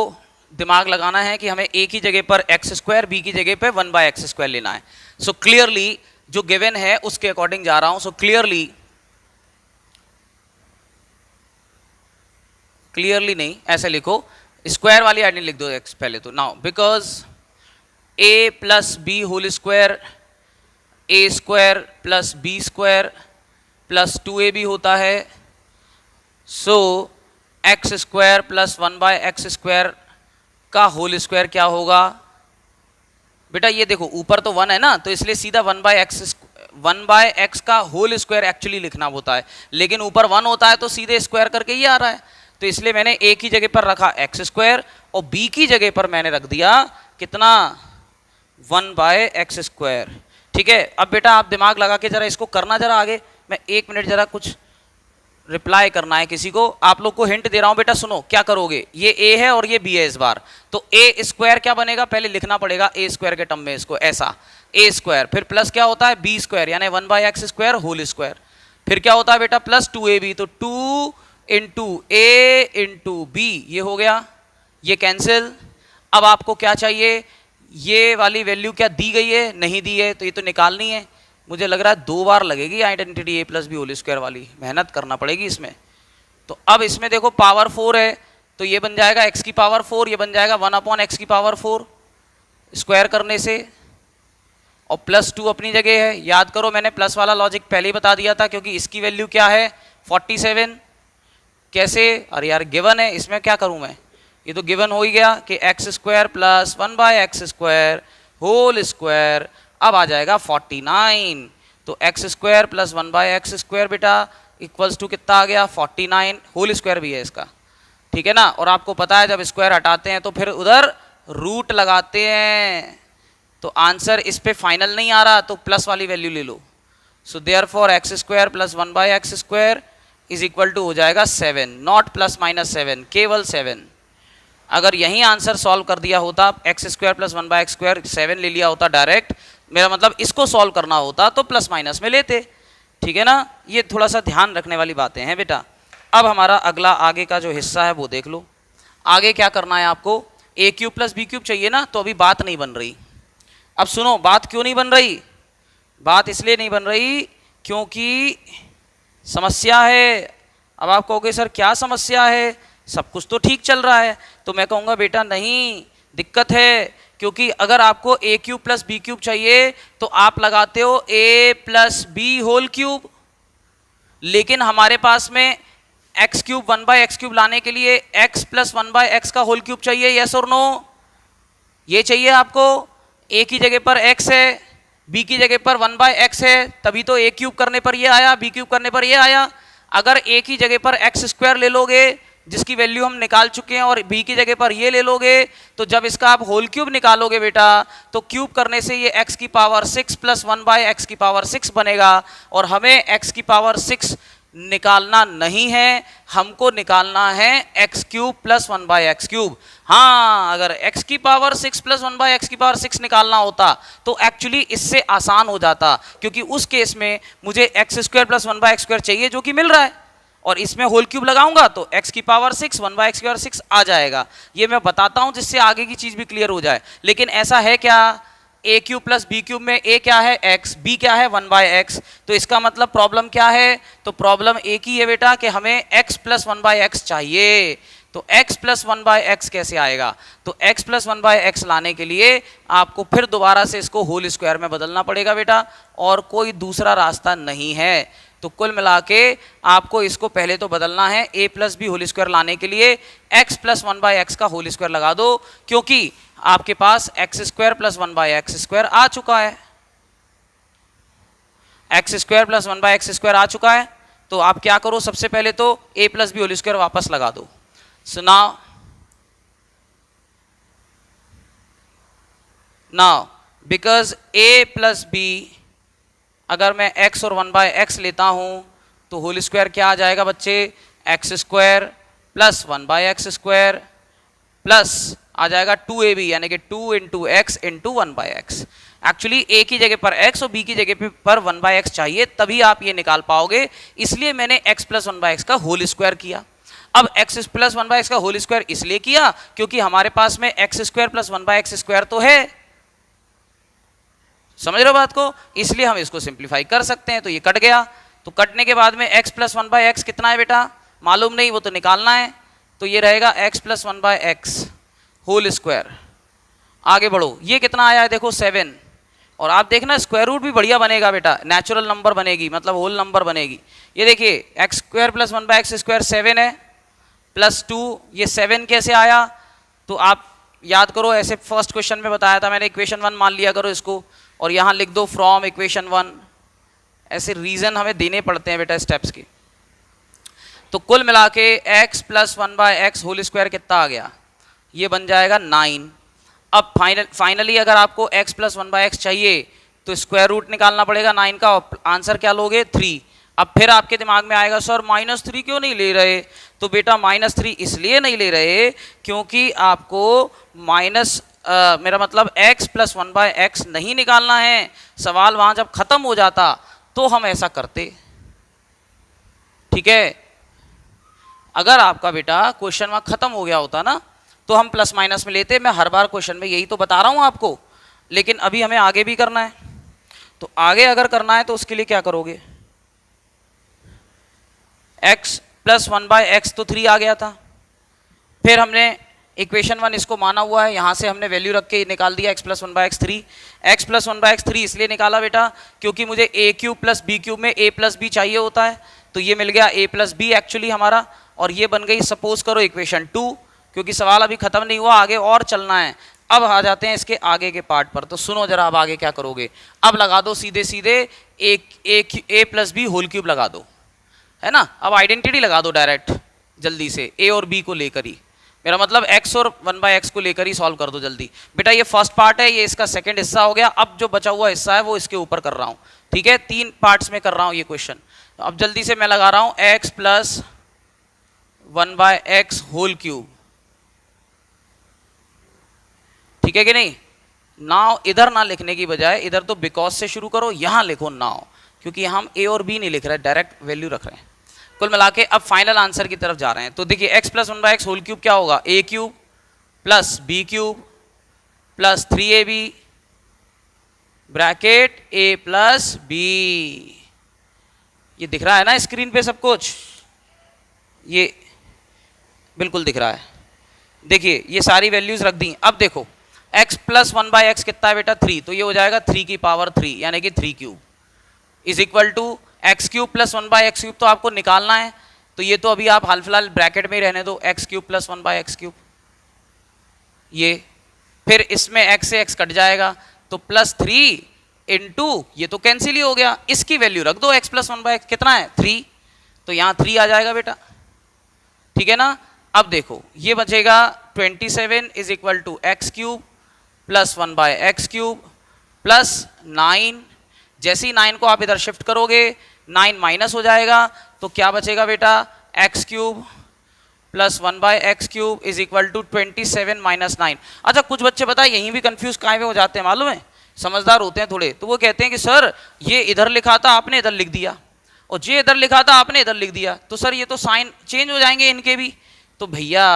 दिमाग लगाना है कि हमें a की जगह पर एक्स स्क्वायर, b की जगह पर 1/x स्क्वायर लेना है। सो क्लियरली जो गिवन है उसके अकॉर्डिंग जा रहा हूं। सो क्लियरली नहीं, ऐसे लिखो, स्क्वायर वाली आइडेंटिटी लिख दो एक्स पहले तो। Now because a plus B whole square, a square plus B square plus 2ab होता है, so x square plus 1/x square का होल स्क्वायर क्या होगा? बेटा ये देखो ऊपर तो 1 है ना, तो इसलिए सीधा 1/x का होल स्क्वायर एक्चुअली लिखना होता है, लेकिन ऊपर 1 होता है तो सीधे स्क्वायर करके ही आ रहा है। तो इसलिए मैंने a की जगह पर रखा एक्स स्क्वायर और b की जगह पर मैंने रख दिया कितना? 1/x square. ठीक है, अब बेटा आप दिमाग लगा के जरा इसको करना जरा आगे। मैं 1 मिनट जरा कुछ रिप्लाई करना है किसी को, आप लोग को हिंट दे रहा हूं बेटा, सुनो क्या करोगे। ये a है और ये b है इस बार, तो a स्क्वायर क्या बनेगा? पहले लिखना पड़ेगा a स्क्वायर के टर्म में इसको, ऐसा a स्क्वायर, फिर प्लस क्या होता है? b स्क्वायर यानी 1/x स्क्वायर होल स्क्वायर, फिर क्या होता है बेटा? प्लस 2ab, तो 2 इंटू a इंटू b, ये हो गया, ये कैंसिल। अब आपको क्या चाहिए? ये वाली वैल्यू क्या दी गई है? नहीं दी है, तो ये तो निकालनी है। मुझे लग रहा है 2 बार लगेगी identity a plus B whole square वाली, मेहनत करना पड़ेगी इसमें। तो अब इसमें देखो पावर 4 है, तो ये बन जाएगा x की पावर 4, ये बन जाएगा 1/x की पावर 4 स्क्वायर करने से, और प्लस 2 अपनी जगह है। याद करो मैंने प्लस वाला लॉजिक पहले ही बता दिया था, क्योंकि इसकी वैल्यू क्या है? 47। कैसे? अरे यार गिवन है, इसमें क्या करूं मैं? ये तो गिवन हो ही गया कि x square plus 1/x square whole square, अब आ जाएगा 49। तो x square plus 1/x square बेटा इक्वल्स टू कितना आ गया? 49, होल स्क्वायर भी है इसका। ठीक है ना? और आपको पता है जब स्क्वायर हटाते हैं तो फिर उधर रूट लगाते हैं, तो आंसर इस पे फाइनल नहीं आ रहा, तो प्लस वाली वैल्यू ले लो। So therefore x square plus 1/x square is equal to हो जाएगा 7, नॉट प्लस माइनस 7, केवल 7। अगर यही आंसर सॉल्व कर दिया होता, x square plus 1/x square 7 ले लिया होता डायरेक्ट, मेरा मतलब इसको सॉल्व करना होता तो प्लस माइनस में लेते। ठीक है ना? ये थोड़ा सा ध्यान रखने वाली बातें हैं बेटा। अब हमारा अगला आगे का जो हिस्सा है वो देख लो। आगे क्या करना है आपको? a cube plus B cube चाहिए ना, तो अभी बात नहीं बन रही। अब सुनो, बात क्यों नहीं बन रही? बात इसलिए नहीं बन रही क्योंकि समस्या है। अब आप कहोगे सर क्या समस्या है? सब कुछ तो ठीक चल रहा है। तो मैं कहूँगा बेटा नहीं, दिक्कत है, क्योंकि अगर आपको a cube plus B cube चाहिए तो आप लगाते हो a plus B whole cube, लेकिन हमारे पास में एक्स क्यूब 1/x क्यूब लाने के लिए x प्लस 1/x का होल क्यूब चाहिए। यस और नो? ये चाहिए आपको। a की जगह पर x है, b की जगह पर 1/x है, तभी तो a क्यूब करने पर ये आया, b क्यूब करने पर ये आया। अगर a की जगह पर एक्स स्क्वायर ले लोगे जिसकी वैल्यू हम निकाल चुके हैं, और b की जगह पर ये ले लोगे, तो जब इसका आप होल क्यूब निकालोगे बेटा, तो क्यूब करने से ये x की पावर 6 प्लस 1 बाय x की पावर 6 बनेगा, और हमें x की पावर 6 निकालना नहीं है, हमको निकालना है x cube plus 1 by x cube. हाँ, अगर x की पावर 6 प्लस 1 बाय एक्स की पावर 6 निकालना होता तो एक्चुअली इससे आसान हो जाता, क्योंकि उस केस में मुझे x square plus 1 by x square चाहिए, जो कि मिल रहा है, और इसमें होल क्यूब लगाऊंगा तो x की पावर 6 1 बाय एक्स की पावर 6 आ जाएगा। ये मैं बताता हूं जिससे आगे की चीज भी क्लियर हो जाए। लेकिन ऐसा है क्या, ए क्यूब प्लस बी क्यूब में a क्या है x, b क्या है 1 बाय एक्स, तो इसका मतलब प्रॉब्लम क्या है, तो प्रॉब्लम एक ही है बेटा कि हमें x प्लस 1 बाय एक्स चाहिए। तो x प्लस 1 बाय एक्स कैसे आएगा, तो x प्लस 1 बाय एक्स लाने के लिए आपको फिर दोबारा से इसको होल स्क्वायर में बदलना पड़ेगा बेटा, और कोई दूसरा रास्ता नहीं है। तो कुल मिला के आपको इसको पहले तो बदलना है, a plus B whole square लाने के लिए x प्लस 1 बाय एक्स का होल स्क्वायर लगा दो, क्योंकि आपके पास x square plus 1 by x square आ चुका है, x square plus 1 by x square आ चुका है। तो आप क्या करो, सबसे पहले तो a plus B whole square वापस लगा दो। So now because a plus b, अगर मैं x और 1 बाय एक्स लेता हूं तो होल स्क्वायर क्या आ जाएगा बच्चे, x square plus 1 by x square plus आ जाएगा 2ab, यानी कि 2 into x into 1 by x. Actually a की जगह पर x और b की जगह पर 1 बाय एक्स चाहिए, तभी आप ये निकाल पाओगे, इसलिए मैंने x प्लस 1 बाय एक्स का होल स्क्वायर किया। अब x प्लस 1 बाय एक्स का होल स्क्वायर इसलिए किया क्योंकि हमारे पास में x square plus 1 by x square तो है, समझ रहे हो बात को, इसलिए हम इसको सिंप्लीफाई कर सकते हैं। तो ये कट गया, तो कटने के बाद में x प्लस 1 बाय एक्स कितना है बेटा, मालूम नहीं, वो तो निकालना है, तो ये रहेगा x plus 1 by x whole square. आगे बढ़ो, ये कितना आया है देखो 7, और आप देखना स्क्वायर रूट भी बढ़िया बनेगा बेटा, नेचुरल नंबर बनेगी, मतलब होल नंबर बनेगी। ये देखिए x square plus 1 by x square 7 है, प्लस 2, ये 7 कैसे आया, तो आप याद करो, ऐसे फर्स्ट क्वेश्चन में बताया था मैंने, इक्वेशन 1 मान लिया करो इसको, और यहाँ लिख दो फ्रॉम इक्वेशन 1, ऐसे रीजन हमें देने पड़ते हैं बेटा स्टेप्स के। तो कुल मिला के x plus 1 by x whole square कितना आ गया, ये बन जाएगा 9। अब फाइनली अगर आपको x प्लस 1 बाय एक्स चाहिए तो स्क्वायर रूट निकालना पड़ेगा 9 का, और आंसर क्या लोगे 3। अब फिर आपके दिमाग में आएगा सर -3 क्यों नहीं ले रहे, तो बेटा -3 इसलिए नहीं ले रहे क्योंकि आपको मेरा मतलब x प्लस 1 बाय एक्स नहीं निकालना है। सवाल वहां जब खत्म हो जाता तो हम ऐसा करते, ठीक है। अगर आपका बेटा क्वेश्चन वहां खत्म हो गया होता ना, तो हम प्लस माइनस में लेते। मैं हर बार क्वेश्चन में यही तो बता रहा हूं आपको, लेकिन अभी हमें आगे भी करना है। तो आगे अगर करना है तो उसके लिए क्या करोगे, x प्लस 1 बाय एक्स तो 3 आ गया था, फिर हमने इक्वेशन 1 इसको माना हुआ है, यहाँ से हमने वैल्यू रख के निकाल दिया x plus 1 by x 3। x plus 1 by x 3 इसलिए निकाला बेटा क्योंकि मुझे a cube plus B cube में a प्लस बी चाहिए होता है, तो ये मिल गया a प्लस बी एक्चुअली हमारा, और ये बन गई सपोज करो इक्वेशन 2। क्योंकि सवाल अभी खत्म नहीं हुआ, आगे और चलना है। अब आ जाते हैं इसके आगे के पार्ट पर, तो सुनो जरा अब आगे क्या करोगे। अब लगा दो सीधे सीधे a plus B whole cube लगा दो, है ना। अब आइडेंटिटी लगा दो डायरेक्ट जल्दी से, a और b को लेकर ही, मेरा मतलब x और 1 बाय एक्स को लेकर ही सॉल्व कर दो जल्दी। बेटा ये फर्स्ट पार्ट है, ये इसका सेकंड हिस्सा हो गया। अब जो बचा हुआ हिस्सा है वो इसके ऊपर कर रहा हूँ, ठीक है। 3 पार्ट्स में कर रहा हूँ ये क्वेश्चन। अब जल्दी से मैं लगा रहा हूँ x plus 1 by x whole cube, ठीक है कि नहीं। नाउ इधर ना लिखने की बजाय इधर तो बिकॉज से शुरू करो, यहां लिखो नाउ, क्योंकि हम a और b नहीं लिख रहे, डायरेक्ट वैल्यू रख रहे हैं। कुल मिला के अब फाइनल आंसर की तरफ जा रहे हैं। तो देखिए x plus 1 by x whole cube क्या होगा, a cube plus b cube plus 3ab bracket a plus b। ये दिख रहा है ना स्क्रीन पे सब कुछ, ये बिल्कुल दिख रहा है। देखिए ये सारी वैल्यूज रख दी। अब देखो x प्लस 1 बाय एक्स कितना है बेटा 3, तो ये हो जाएगा 3 की पावर 3 यानी कि 3 cube is equal to x cube plus 1 by x cube, तो आपको निकालना है। तो ये तो अभी आप हाल फिलहाल ब्रैकेट में ही रहने दो, x cube plus 1 by x cube, ये फिर इसमें x से x कट जाएगा, तो प्लस 3 इंटू ये तो कैंसिल ही हो गया, इसकी वैल्यू रख दो x प्लस 1 बाय एक्स कितना है 3, तो यहाँ 3 आ जाएगा बेटा, ठीक है ना। अब देखो ये बचेगा 27 is equal to x cube plus 1 by x cube plus 9। जैसे ही 9 को आप इधर शिफ्ट करोगे 9 माइनस हो जाएगा, तो क्या बचेगा बेटा, x cube plus 1 by x cube is equal to 27 minus 9। अच्छा कुछ बच्चे पता है यहीं भी कंफ्यूज काहे में हो जाते हैं मालूम है, समझदार होते हैं थोड़े, तो वो कहते हैं कि सर ये इधर लिखा था आपने इधर लिख दिया, और ये इधर लिखा था आपने इधर लिख दिया, तो सर ये तो साइन चेंज हो जाएंगे इनके भी। तो भैया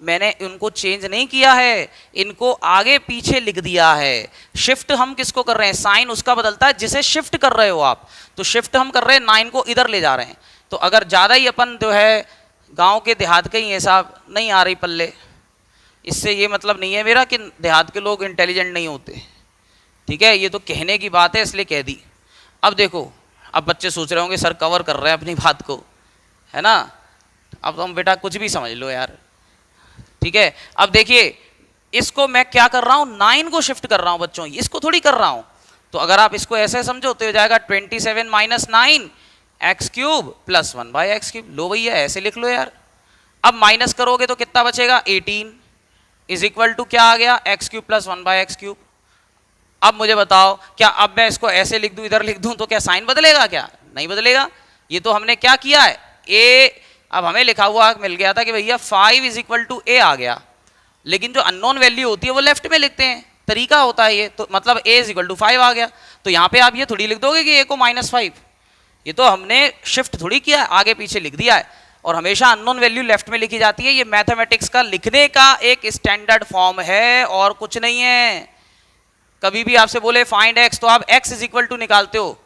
मैंने इनको चेंज नहीं किया है, इनको आगे पीछे लिख दिया है। शिफ्ट हम किसको कर रहे हैं, साइन उसका बदलता है जिसे शिफ्ट कर रहे हो आप, तो शिफ्ट हम कर रहे हैं 9 को इधर ले जा रहे हैं। तो अगर ज़्यादा ही अपन जो है गांव के देहात के ही हिसाब नहीं आ रही पल्ले, इससे ये मतलब नहीं है मेरा कि देहात के लोग इंटेलिजेंट नहीं होते, ठीक है, ये तो कहने की बात है इसलिए कह दी। अब देखो, अब बच्चे सोच रहे होंगे सर कवर कर रहे हैं अपनी बात को, है ना, अब तुम बेटा कुछ भी समझ लो यार, ठीक है। अब देखिए इसको मैं क्या कर रहा हूं, 9 को शिफ्ट कर रहा हूं बच्चों, इसको थोड़ी कर रहा हूं। तो अगर आप इसको ऐसे समझो तो हो जाएगा 27 minus 9 x cube plus 1 by x cube. लो भैया ऐसे लिख लो यार। अब माइनस करोगे तो कितना बचेगा, 18 इज इक्वल टू क्या आ गया, x cube plus 1 by x cube. अब मुझे बताओ क्या अब मैं इसको ऐसे लिख दूं इधर लिख दूं तो क्या साइन बदलेगा, क्या नहीं बदलेगा। ये तो हमने क्या किया है, ए, अब हमें लिखा हुआ मिल गया था कि भैया 5 इज इक्वल टू ए आ गया, लेकिन जो अननोन वैल्यू होती है वो लेफ्ट में लिखते हैं, तरीका होता है ये, तो मतलब ए इज इक्वल टू 5 आ गया। तो यहाँ पे आप ये थोड़ी लिख दोगे कि ए को -5, ये तो हमने शिफ्ट थोड़ी किया है, आगे पीछे लिख दिया है। और हमेशा अननोन वैल्यू लेफ्ट में लिखी जाती है, ये मैथमेटिक्स का लिखने का एक स्टैंडर्ड फॉर्म है और कुछ नहीं है। कभी भी आपसे बोले फाइंड एक्स तो आप एक्स इज इक्वल टू निकालते हो,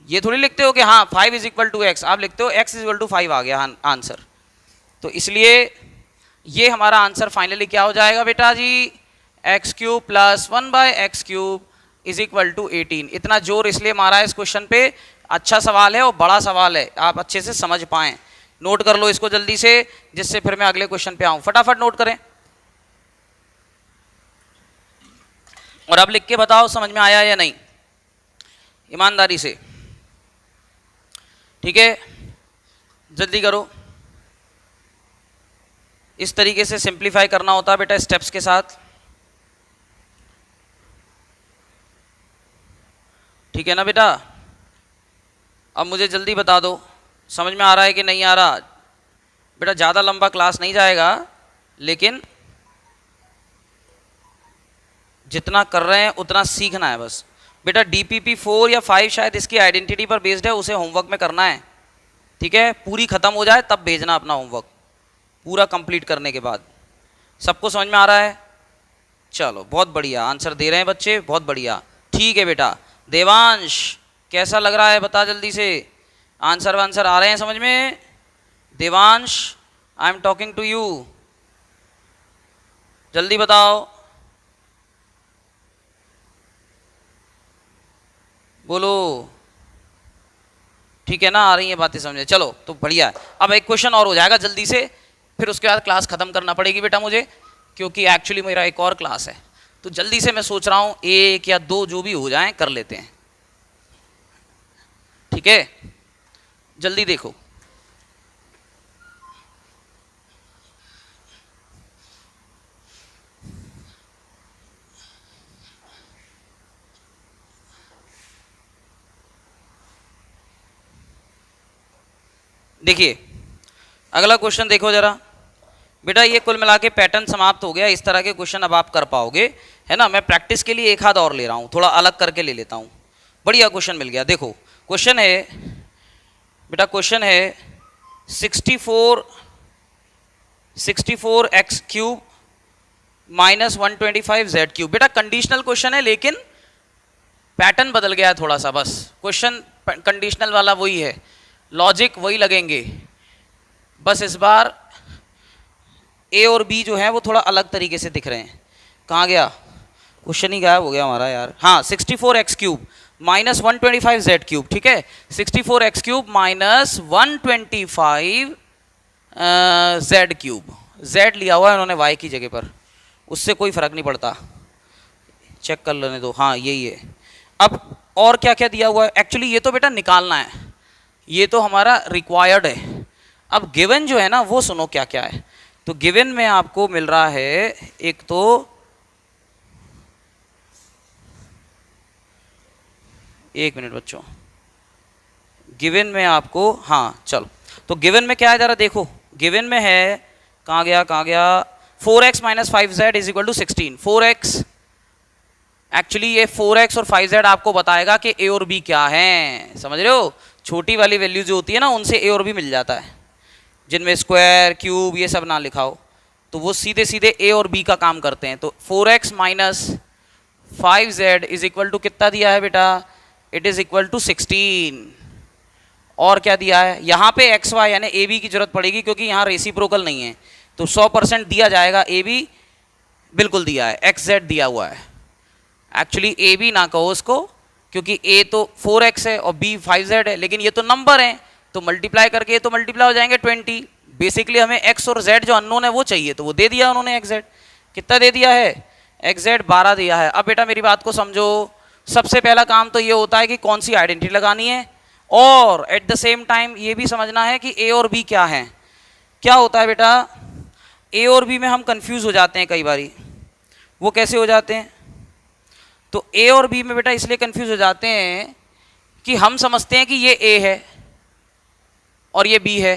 ये थोड़ी लिखते हो कि हाँ 5 इज इक्वल टू एक्स, आप लिखते हो एक्स इज इक्वल टू 5 आ गया आंसर। तो इसलिए ये हमारा आंसर फाइनली क्या हो जाएगा बेटा जी, x cube plus 1 by x cube is equal to 18। इतना जोर इसलिए मारा है इस क्वेश्चन पे, अच्छा सवाल है और बड़ा सवाल है, आप अच्छे से समझ पाएं। नोट कर लो इसको जल्दी से, जिससे फिर मैं अगले क्वेश्चन पे आऊं। फटाफट नोट करें और अब लिख के बताओ समझ में आया या नहीं, ईमानदारी से, ठीक है, जल्दी करो। इस तरीके से सिंप्लीफाई करना होता है बेटा स्टेप्स के साथ, ठीक है ना बेटा। अब मुझे जल्दी बता दो समझ में आ रहा है कि नहीं आ रहा। बेटा ज़्यादा लंबा क्लास नहीं जाएगा, लेकिन जितना कर रहे हैं उतना सीखना है बस। बेटा DPP 4 या 5 शायद इसकी आइडेंटिटी पर बेस्ड है, उसे होमवर्क में करना है, ठीक है, पूरी ख़त्म हो जाए तब भेजना अपना होमवर्क, पूरा कंप्लीट करने के बाद। सबको समझ में आ रहा है, चलो बहुत बढ़िया, आंसर दे रहे हैं बच्चे, बहुत बढ़िया, ठीक है बेटा। देवांश कैसा लग रहा है बता जल्दी से, आंसर वांसर आ रहे हैं समझ में। Devansh I am talking to you, जल्दी बताओ, बोलो, ठीक है ना, आ रही है बातें समझे, चलो तो बढ़िया है। अब एक क्वेश्चन और हो जाएगा जल्दी से, फिर उसके बाद क्लास खत्म करना पड़ेगी बेटा मुझे, क्योंकि एक्चुअली मेरा एक और क्लास है, तो जल्दी से मैं सोच रहा हूँ 1 या 2 जो भी हो जाएं कर लेते हैं, ठीक है, जल्दी देखो। देखिए अगला क्वेश्चन देखो जरा बेटा, ये कुल मिला के पैटर्न समाप्त हो गया। इस तरह के क्वेश्चन अब आप कर पाओगे, है ना। मैं प्रैक्टिस के लिए एक हाथ और ले रहा हूँ, थोड़ा अलग करके ले लेता हूँ। बढ़िया क्वेश्चन मिल गया। देखो क्वेश्चन है बेटा, क्वेश्चन है 64 x cube minus 125 Z cube. बेटा कंडीशनल क्वेश्चन है, लेकिन पैटर्न बदल गया है थोड़ा सा, बस क्वेश्चन कंडीशनल वाला वही है, लॉजिक वही लगेंगे, बस इस बार ए और बी जो है वो थोड़ा अलग तरीके से दिख रहे हैं। कहाँ गया क्वेश्चन, ही गायब हो गया हमारा यार। हाँ 64 x cube minus 125 Z cube, ठीक है, 64 x cube minus 125 Z cube. Z लिया हुआ है उन्होंने वाई की जगह पर, उससे कोई फर्क नहीं पड़ता, चेक कर लेने दो। हाँ यही है। अब और क्या क्या दिया हुआ है, एक्चुअली ये तो बेटा निकालना है, ये तो हमारा रिक्वायर्ड है। अब गिवन जो है ना वो सुनो क्या क्या है। तो गिवन में आपको मिल रहा है एक तो एक मिनट बच्चों, गिवन में आपको, हाँ चलो, तो गिवन में क्या है जरा देखो, गिवन में है, कहाँ गया 4x minus 5z is equal to 16। 4x actually ये 4x और 5z आपको बताएगा कि a और b क्या है, समझ रहे हो। छोटी वाली वैल्यू जो होती है ना उनसे a और b मिल जाता है, जिनमें स्क्वायर क्यूब ये सब ना लिखा हो, तो वो सीधे सीधे a और b का काम करते हैं। तो 4x minus 5z is equal to कितना दिया है बेटा, इट इज इक्वल टू 16। और क्या दिया है यहाँ पे एक्स वाई यानी ए बी की जरूरत पड़ेगी क्योंकि यहाँ रेसिप्रोकल नहीं है, तो 100% दिया जाएगा। ए बी बिल्कुल दिया है, एक्स जेड दिया हुआ है। एक्चुअली ए बी ना कहो उसको क्योंकि ए तो 4x है और बी 5z है, लेकिन ये तो नंबर है तो मल्टीप्लाई करके ये तो मल्टीप्लाई हो जाएंगे 20। बेसिकली हमें एक्स और जेड जो अननोन है वो चाहिए, तो वो दे दिया उन्होंने एक्स जेड। कितना दे दिया है, एक्स जेड 12 दिया है। अब बेटा मेरी बात को समझो, सबसे पहला काम तो ये होता है कि कौन सी आइडेंटिटी लगानी है, और एट द सेम टाइम ये भी समझना है कि ए और बी क्या है। क्या होता है बेटा, ए और बी में हम कंफ्यूज हो जाते हैं कई बारी। वो कैसे हो जाते हैं, तो ए और बी में बेटा इसलिए कंफ्यूज हो जाते हैं कि हम समझते हैं कि ये ए है और ये बी है,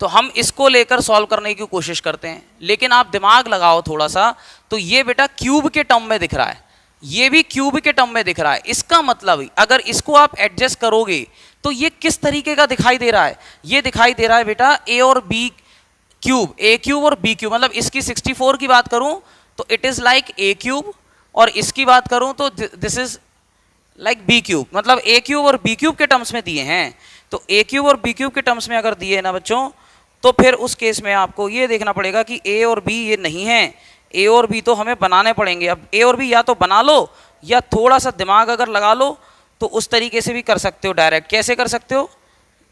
तो हम इसको लेकर सॉल्व करने की कोशिश करते हैं। लेकिन आप दिमाग लगाओ थोड़ा सा, तो ये बेटा क्यूब के टर्म में दिख रहा है, ये भी क्यूब के टर्म में दिख रहा है। इसका मतलब अगर इसको आप एडजस्ट करोगे तो ये किस तरीके का दिखाई दे रहा है, ये दिखाई दे रहा है बेटा ए और बी क्यूब, ए क्यूब और बी क्यूब। मतलब इसकी 64 की बात करूं तो it is like a cube, और इसकी बात करूं तो this is like b cube. मतलब ए क्यूब और बी क्यूब के टर्म्स में दिए हैं, तो ए क्यूब और बी क्यूब के टर्म्स में अगर दिए ना बच्चों, तो फिर उस केस में आपको ये देखना पड़ेगा कि ए और बी ये नहीं है, ए और बी तो हमें बनाने पड़ेंगे। अब ए और बी या तो बना लो या थोड़ा सा दिमाग अगर लगा लो तो उस तरीके से भी कर सकते हो। डायरेक्ट कैसे कर सकते हो,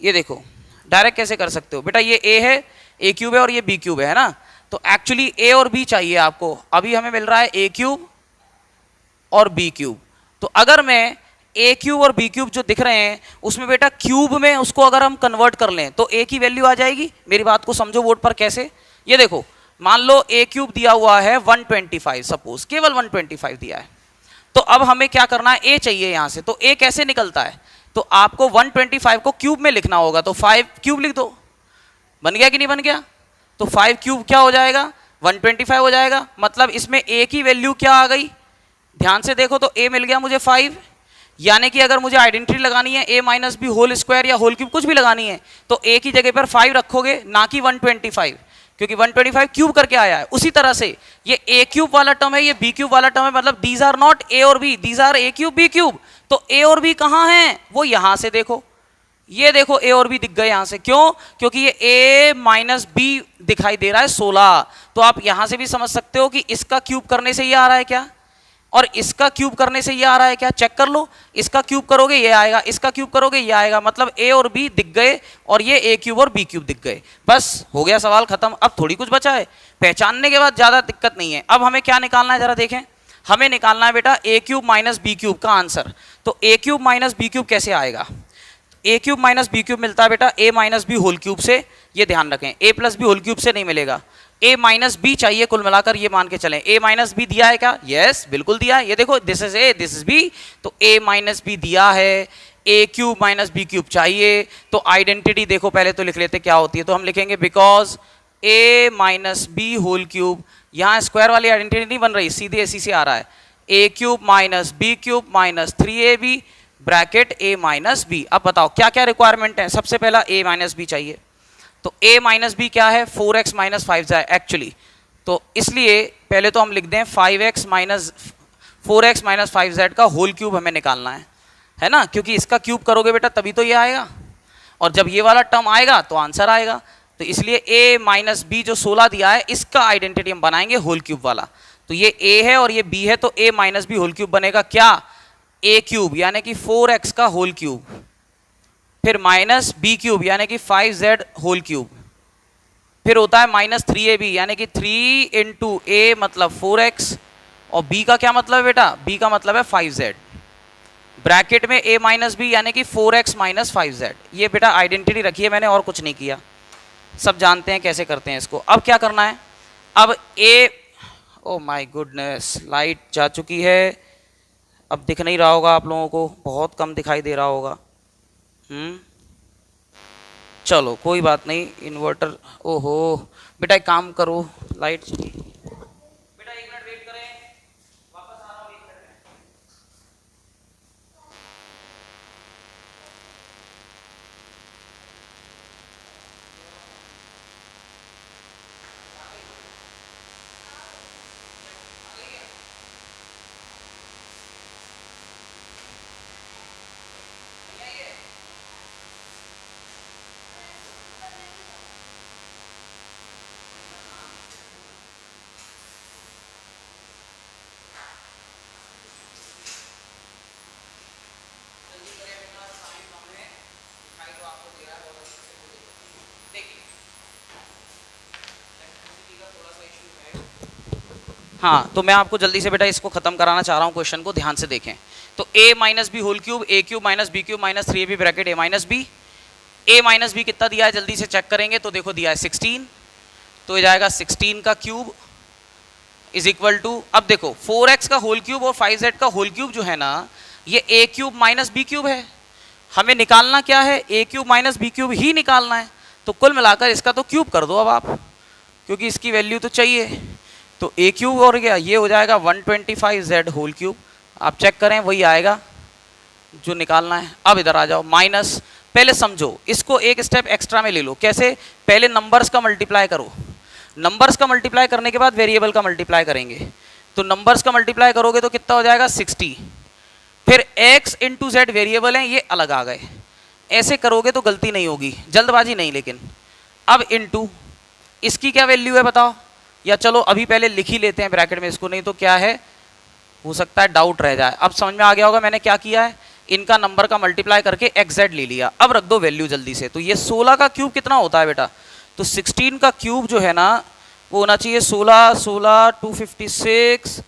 ये देखो डायरेक्ट कैसे कर सकते हो बेटा, ये ए है, ए क्यूब है और ये बी क्यूब है ना, तो एक्चुअली ए और बी चाहिए आपको। अभी हमें मिल रहा है ए क्यूब और बी क्यूब, तो अगर मैं ए क्यूब और बी क्यूब जो दिख रहे हैं उसमें बेटा क्यूब में उसको अगर हम कन्वर्ट कर लें तो ए की वैल्यू आ जाएगी। मेरी बात को समझो बोर्ड पर कैसे, ये देखो मान लो ए क्यूब दिया हुआ है 125, सपोज केवल 125 दिया है, तो अब हमें क्या करना है, ए चाहिए यहां से। तो ए कैसे निकलता है, तो आपको 125 को क्यूब में लिखना होगा, तो 5 क्यूब लिख दो। बन गया कि नहीं बन गया, तो 5 क्यूब क्या हो जाएगा, 125 हो जाएगा। मतलब इसमें ए की वैल्यू क्या आ गई, ध्यान से देखो, तो ए मिल गया मुझे 5, यानी कि अगर मुझे आइडेंटिटी लगानी है A minus B whole square या होल क्यूब कुछ भी लगानी है, तो ए की जगह पर 5 रखोगे, ना कि 125, क्योंकि 125 क्यूब करके आया है। उसी तरह से ये ए क्यूब वाला टर्म है, ये बी क्यूब वाला टर्म है, मतलब दीज आर नॉट ए और b, these are a cube b cube. तो ए और बी कहाँ हैं, वो यहां से देखो, ये देखो ए और बी दिख गए यहां से। क्यों, क्योंकि ये ए माइनस बी दिखाई दे रहा है 16, तो आप यहां से भी समझ सकते हो कि इसका क्यूब करने से ये आ रहा है क्या, और इसका क्यूब करने से ये आ रहा है क्या, चेक कर लो। इसका क्यूब करोगे ये आएगा, इसका क्यूब करोगे ये आएगा, मतलब ए और बी दिख गए और ये ए क्यूब और बी क्यूब दिख गए। बस हो गया सवाल खत्म। अब थोड़ी कुछ बचा है, पहचानने के बाद ज़्यादा दिक्कत नहीं है। अब हमें क्या निकालना है जरा देखें, हमें निकालना है बेटा a cube minus B cube का आंसर। तो ए क्यूब माइनस बी क्यूब कैसे आएगा, ए क्यूब माइनस बी क्यूब मिलता है बेटा ए माइनस बी होल क्यूब से, ये ध्यान रखें, ए प्लस बी होल क्यूब से नहीं मिलेगा, ए माइनस बी चाहिए कुल मिलाकर, ये मान के चलें। ए माइनस बी दिया है क्या, यस बिल्कुल दिया है, ये देखो this is a this is b, तो ए माइनस बी दिया है, ए क्यूब माइनस बी क्यूब चाहिए। तो आइडेंटिटी देखो पहले तो लिख लेते क्या होती है, तो हम लिखेंगे because a minus B whole cube, यहाँ स्क्वायर वाली आइडेंटिटी नहीं बन रही, सीधे ऐसी से आ रहा है, ए cube minus B cube minus 3ab bracket ए माइनस बी। अब बताओ क्या क्या रिक्वायरमेंट है, सबसे पहला ए माइनस बी चाहिए, तो a माइनस बी क्या है, 4x माइनस 5z एक्चुअली, तो इसलिए पहले तो हम लिख दें 5x minus 4x minus 5z का होल क्यूब हमें निकालना है ना, क्योंकि इसका क्यूब करोगे बेटा तभी तो ये आएगा, और जब ये वाला टर्म आएगा तो आंसर आएगा। तो इसलिए a माइनस बी जो 16 दिया है इसका आइडेंटिटी हम बनाएंगे होल क्यूब वाला, तो ये a है और ये b है, तो a minus B whole cube बनेगा क्या, a क्यूब यानी कि 4x का होल क्यूब, फिर माइनस बी क्यूब यानी कि 5z होल क्यूब, फिर होता है माइनस 3ab यानी कि 3 इंटू ए मतलब 4x, और b का क्या मतलब है बेटा, b का मतलब है 5z, ब्रैकेट में a माइनस बी यानी कि 4x माइनस 5z। ये बेटा आइडेंटिटी रखी है मैंने और कुछ नहीं किया, सब जानते हैं कैसे करते हैं इसको। अब क्या करना है, अब ए, ओ माय गुडनेस, लाइट जा चुकी है, अब दिख नहीं रहा होगा आप लोगों को, बहुत कम दिखाई दे रहा होगा। चलो कोई बात नहीं, इन्वर्टर, ओहो बेटा एक काम करो, लाइट, बेटा 1 मिनट वेट करें, वापस आ रहा हूँ 1 मिनट में। हाँ, तो मैं आपको जल्दी से बेटा इसको खत्म कराना चाह रहा हूँ, क्वेश्चन को ध्यान से देखें। तो a minus B whole cube, a cube minus B cube minus 3ab bracket a minus b कितना दिया है जल्दी से चेक करेंगे, तो देखो दिया है 16, तो ये जाएगा 16 का क्यूब इज इक्वल टू, अब देखो 4x का होल क्यूब और 5z का होल क्यूब जो है ना, ये a cube minus B cube है, हमें निकालना क्या है, a cube minus B cube ही निकालना है। तो कुल मिलाकर इसका तो क्यूब कर दो अब आप, क्योंकि इसकी वैल्यू तो चाहिए। तो a क्यूब और क्या, ये हो जाएगा 125z होल क्यूब, आप चेक करें वही आएगा जो निकालना है। अब इधर आ जाओ, माइनस, पहले समझो इसको एक स्टेप एक्स्ट्रा में ले लो, कैसे, पहले नंबर्स का मल्टीप्लाई करो, नंबर्स का मल्टीप्लाई करने के बाद वेरिएबल का मल्टीप्लाई करेंगे। तो नंबर्स का मल्टीप्लाई करोगे तो कितना हो जाएगा 60, फिर x इंटू जेड वेरिएबल है ये अलग आ गए, ऐसे करोगे तो गलती नहीं होगी, जल्दबाजी नहीं लेकिन। अब इंटू इसकी क्या वैल्यू है बताओ, या चलो अभी पहले लिख ही लेते हैं ब्रैकेट में इसको, नहीं तो क्या है, हो सकता है डाउट रह जाए। अब समझ में आ गया होगा मैंने क्या किया है, इनका नंबर का मल्टीप्लाई करके एक्जेड ले लिया। अब रख दो वैल्यू जल्दी से, तो ये 16 का क्यूब कितना होता है बेटा, तो 16 का क्यूब जो है ना वो होना चाहिए 16, 16 256,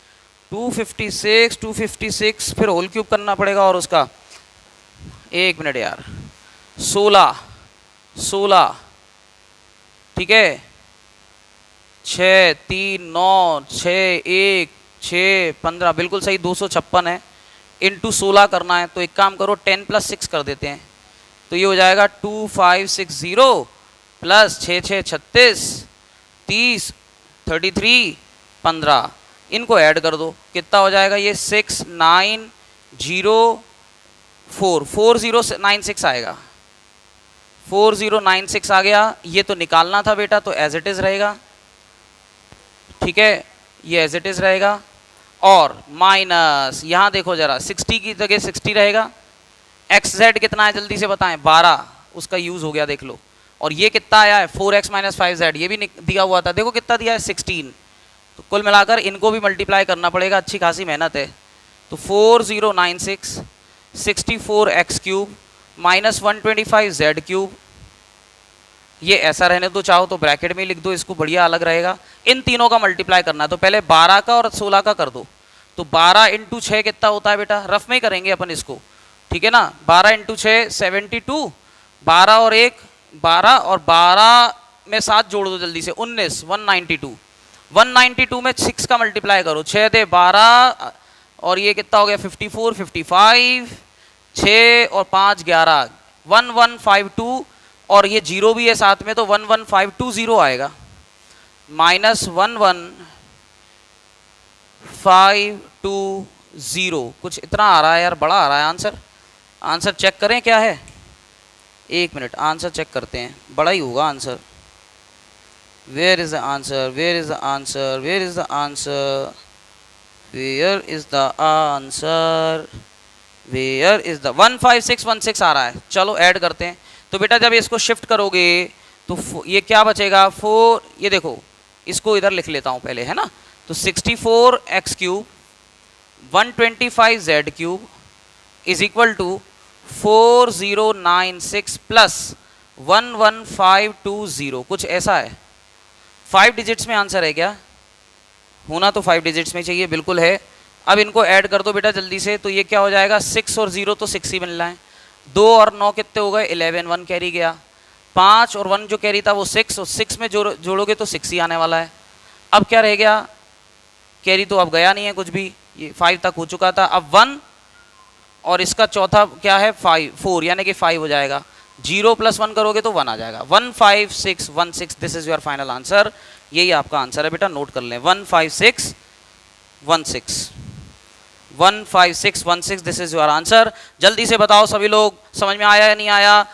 256, 256, फिर होल क्यूब करना पड़ेगा और उसका, एक मिनट यार, 16, 16, ठीक है, 6, 3, 9, 6, 1, 6, 15, बिल्कुल सही, 256 है, इंटू 16 करना है। तो एक काम करो 10 + 6 कर देते हैं, तो ये हो जाएगा 2560 प्लस 6, 6, 36, 30, 33, 15, इनको ऐड कर दो, कितना हो जाएगा ये 6904, 4096 आएगा, 4096 आ गया। ये तो निकालना था बेटा, तो एज इट इज रहेगा, ठीक है, ये एज इट इज रहेगा। और माइनस यहाँ देखो जरा, 60 की जगह 60 रहेगा, एक्स जेड कितना है जल्दी से बताएं, 12, उसका यूज हो गया देख लो। और ये कितना आया है 4x - 5z, ये भी दिया हुआ था, देखो कितना दिया है 16। तो कुल मिलाकर इनको भी मल्टीप्लाई करना पड़ेगा, अच्छी खासी मेहनत है। तो 4096, 64x cube minus 125z cube, ये ऐसा रहने दो, चाहो तो ब्रैकेट में लिख दो इसको, बढ़िया अलग रहेगा। इन तीनों का मल्टीप्लाई करना है, तो पहले 12 का और 16 का कर दो। तो 12 × 6 कितना होता है बेटा, रफ में ही करेंगे अपन इसको, ठीक है ना, 12 × 6 72, 12 और 1 12, और 12 में 7 जोड़ दो जल्दी से, 19, 192, 192 में 6 का मल्टीप्लाई करो, 6 दे 12, और ये कितना हो गया 54, 55, 6 और 5 11, 1152, और ये जीरो भी है साथ में, तो 11520 आएगा, माइनस 11520, कुछ इतना आ रहा है यार, बड़ा आ रहा है आंसर। आंसर चेक करें क्या है, एक मिनट आंसर चेक करते हैं, बड़ा ही होगा answer. Where is the answer, where is the answer, where is the answer, where is the answer, where is the 15616 आ रहा है। चलो ऐड करते हैं। तो बेटा जब इसको शिफ्ट करोगे तो ये क्या बचेगा 4, ये देखो इसको इधर लिख लेता हूँ पहले, है ना, तो 64x cube 125z cube is equal to 4096 plus 11520, कुछ ऐसा है। 5 डिजिट्स में आंसर है क्या, होना तो 5 डिजिट्स में चाहिए, बिल्कुल है। अब इनको ऐड कर दो बेटा जल्दी से, तो ये क्या हो जाएगा 6 और 0 तो 6 ही मिल रहा है, 2 और 9 कितने हो गए 11, 1 कैरी गया, 5 और 1 जो कैरी था वो 6, और 6 में जोड़ोगे तो 6 ही आने वाला है। अब क्या रह गया, कैरी तो अब गया नहीं है कुछ भी, ये 5 तक हो चुका था। अब 1 और इसका चौथा क्या है 4, यानी कि 5 हो जाएगा। 0 + 1 करोगे तो 1 आ जाएगा। 15616, this is your final answer. यही आपका आंसर है बेटा, नोट कर लें, 15616, 15616, दिस इज योर आंसर। जल्दी से बताओ सभी लोग, समझ में आया या नहीं आया?